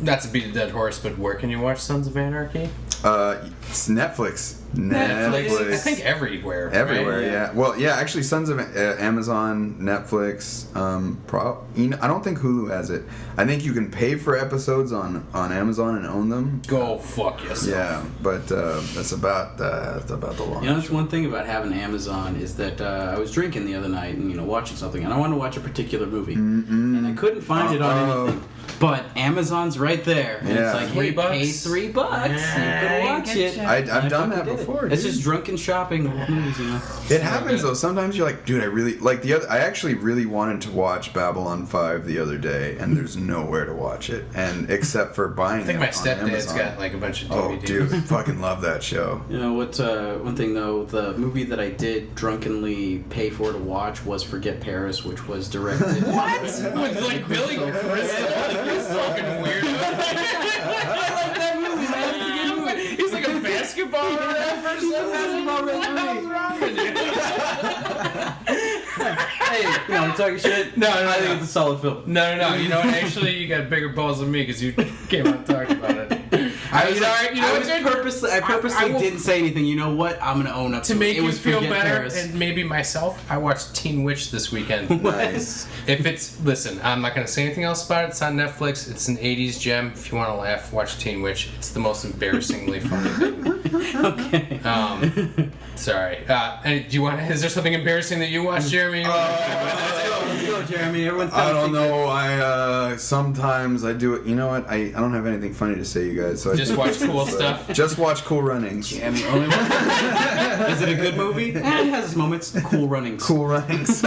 Not to beat a dead horse, but where can you watch Sons of Anarchy? It's Netflix. I think everywhere. Everywhere, right? Yeah. Well, yeah. Actually, Sons of Amazon, Netflix. I don't think Hulu has it. I think you can pay for episodes on Amazon and own them. Go fuck yourself. Yeah, but that's about the long. That's one thing about having Amazon is that I was drinking the other night and watching something, and I wanted to watch a particular movie, and I couldn't find it on anything. But Amazon's right there, and it's like, hey, pay $3, you can watch it. I've done that before. It's just drunken shopping with movies, It happens though. Sometimes you're like, dude, I really like I actually really wanted to watch Babylon 5 the other day, and there's nowhere to watch it, and except for buying. I think my stepdad's got like a bunch of DVDs. Oh, dude, fucking love that show. What? One thing though, the movie that I did drunkenly pay for to watch was Forget Paris, which was directed. What? With like Billy Crystal. He's fucking weirdo. I like that movie, man. It's a good movie. He's like a basketball referee. He's a basketball referee. What's wrong with you? Hey, I'm talking shit. No, I think it's a solid film. No. Actually, you got bigger balls than me because you came out and talked about it. I purposely didn't say anything. You know what? I'm gonna own up to make it. You feel better, and maybe myself. I watched Teen Witch this weekend. Nice. Listen, I'm not gonna say anything else about it. It's on Netflix. It's an '80s gem. If you want to laugh, watch Teen Witch. It's the most embarrassingly funny thing. Okay. Sorry. And do you want? Is there something embarrassing that you watched, Jeremy? Let's go, Jeremy. Everyone's. I don't know. I sometimes I do it. You know what? I don't have anything funny to say, you guys. So just watch cool stuff. Just watch Cool Runnings. Jeremy, only one. Is it a good movie? It has its moments. Cool Runnings. Cool Runnings.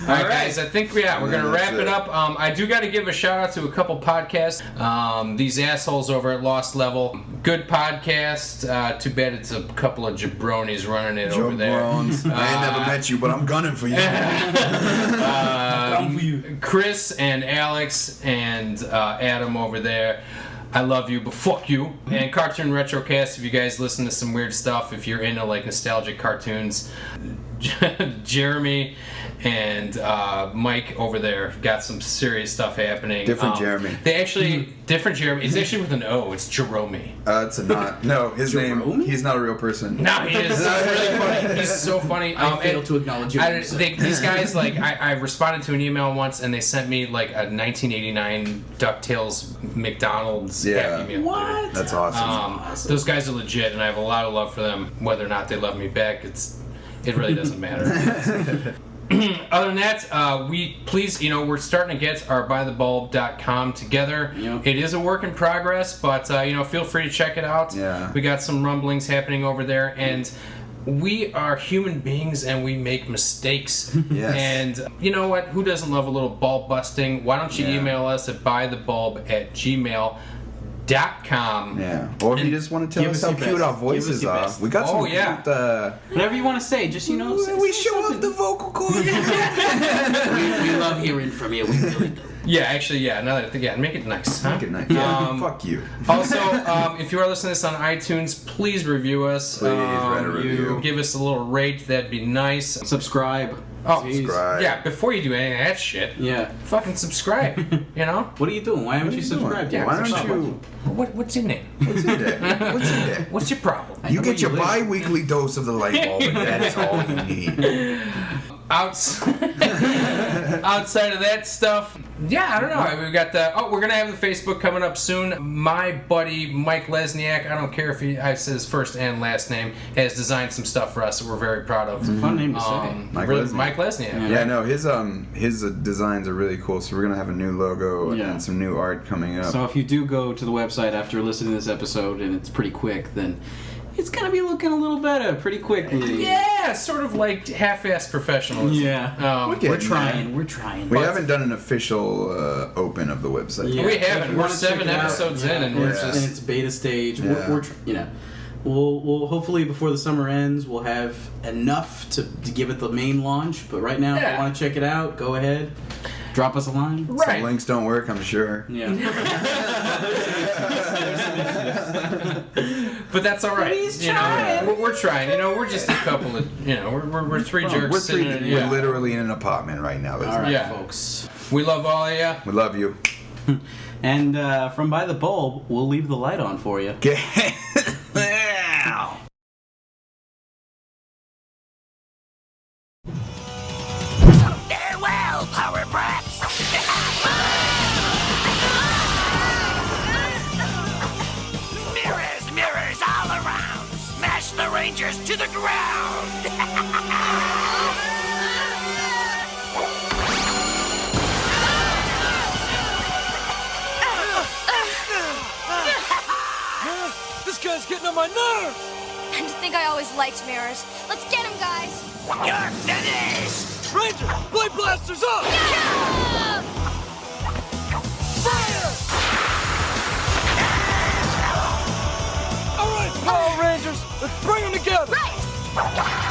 All right, guys. I think we're gonna wrap it up. I do got to give a shout out to a couple podcasts. These assholes over at Lost Level, good podcast. Too bad it's a couple of jabronis running it over there. I ain't never met you, but I'm gunning for you. Chris and Alex and Adam over there. I love you, but fuck you. And Cartoon Retrocast, if you guys listen to some weird stuff, if you're into like nostalgic cartoons, Jeremy and Mike over there got some serious stuff happening. Different Jeremy. Different Jeremy. It's actually with an O. It's Jerome. It's a not. No, his name. He's not a real person. No, he is. He's really funny. He's so funny. I failed to acknowledge you. These guys, like, I responded to an email once, and they sent me like a 1989 DuckTales McDonald's Happy Meal. What? That's awesome. Those guys are legit, and I have a lot of love for them. Whether or not they love me back, it really doesn't matter. Other than that, we're starting to get our BuyTheBulb.com together. Yep. It is a work in progress, but feel free to check it out. Yeah. We got some rumblings happening over there, and we are human beings and we make mistakes. Yes. And you know what? Who doesn't love a little bulb busting? Why don't you email us at buythebulb@gmail.com. Yeah. Or if you just want to tell us how cute our voices are. We got some cute, whatever you want to say, just we show off the vocal cords. we love hearing from you. We really do. Yeah, actually, now that I think, make it nice. Huh? Make it nice. Yeah. Fuck you. Also, if you are listening to this on iTunes, please review us. Please write a review. Give us a little rate. That'd be nice. Subscribe. Oh, subscribe. Yeah, before you do any of that shit. Yeah. Fucking subscribe. What are you doing? Why haven't you subscribed yet? Why don't you? What's your name? What's your name? What's your problem? You get your bi-weekly dose of the light bulb, and that is all you need. Outside of that stuff, Yeah, I don't know. We've got we're gonna have the Facebook coming up soon. My buddy Mike Lesniak, I don't care if I said his first and last name, has designed some stuff for us that we're very proud of. It's a fun name to say. Mike Lesniak. Yeah, no, his designs are really cool. So we're gonna have a new logo and some new art coming up. So if you do go to the website after listening to this episode and it's pretty quick, then it's gonna be looking a little better pretty quickly. Yeah, sort of like half-assed professionalism. Yeah, we're trying. We're trying. We haven't done an official open of the website. Yeah. We haven't. We're 7 episodes in, and we're just in its beta stage. Yeah. We'll hopefully before the summer ends, we'll have enough to give it the main launch. But right now, if you want to check it out, go ahead. Drop us a line. Right. Some links don't work, I'm sure. Yeah. But that's all right. He's trying. We're trying. We're just a couple of. We're three jerks. We're literally in an apartment right now. All right, folks. We love all of you. We love you. And from by the bulb, we'll leave the light on for you. Farewell, power brats! Mirrors all around! Smash the Rangers to the ground! This guy's getting on my nerves! And to think I always liked mirrors. Let's get him, guys! You're finished! Ranger, blade blasters up! Yeah! Fire! All right, Power Rangers, let's bring them together! Right!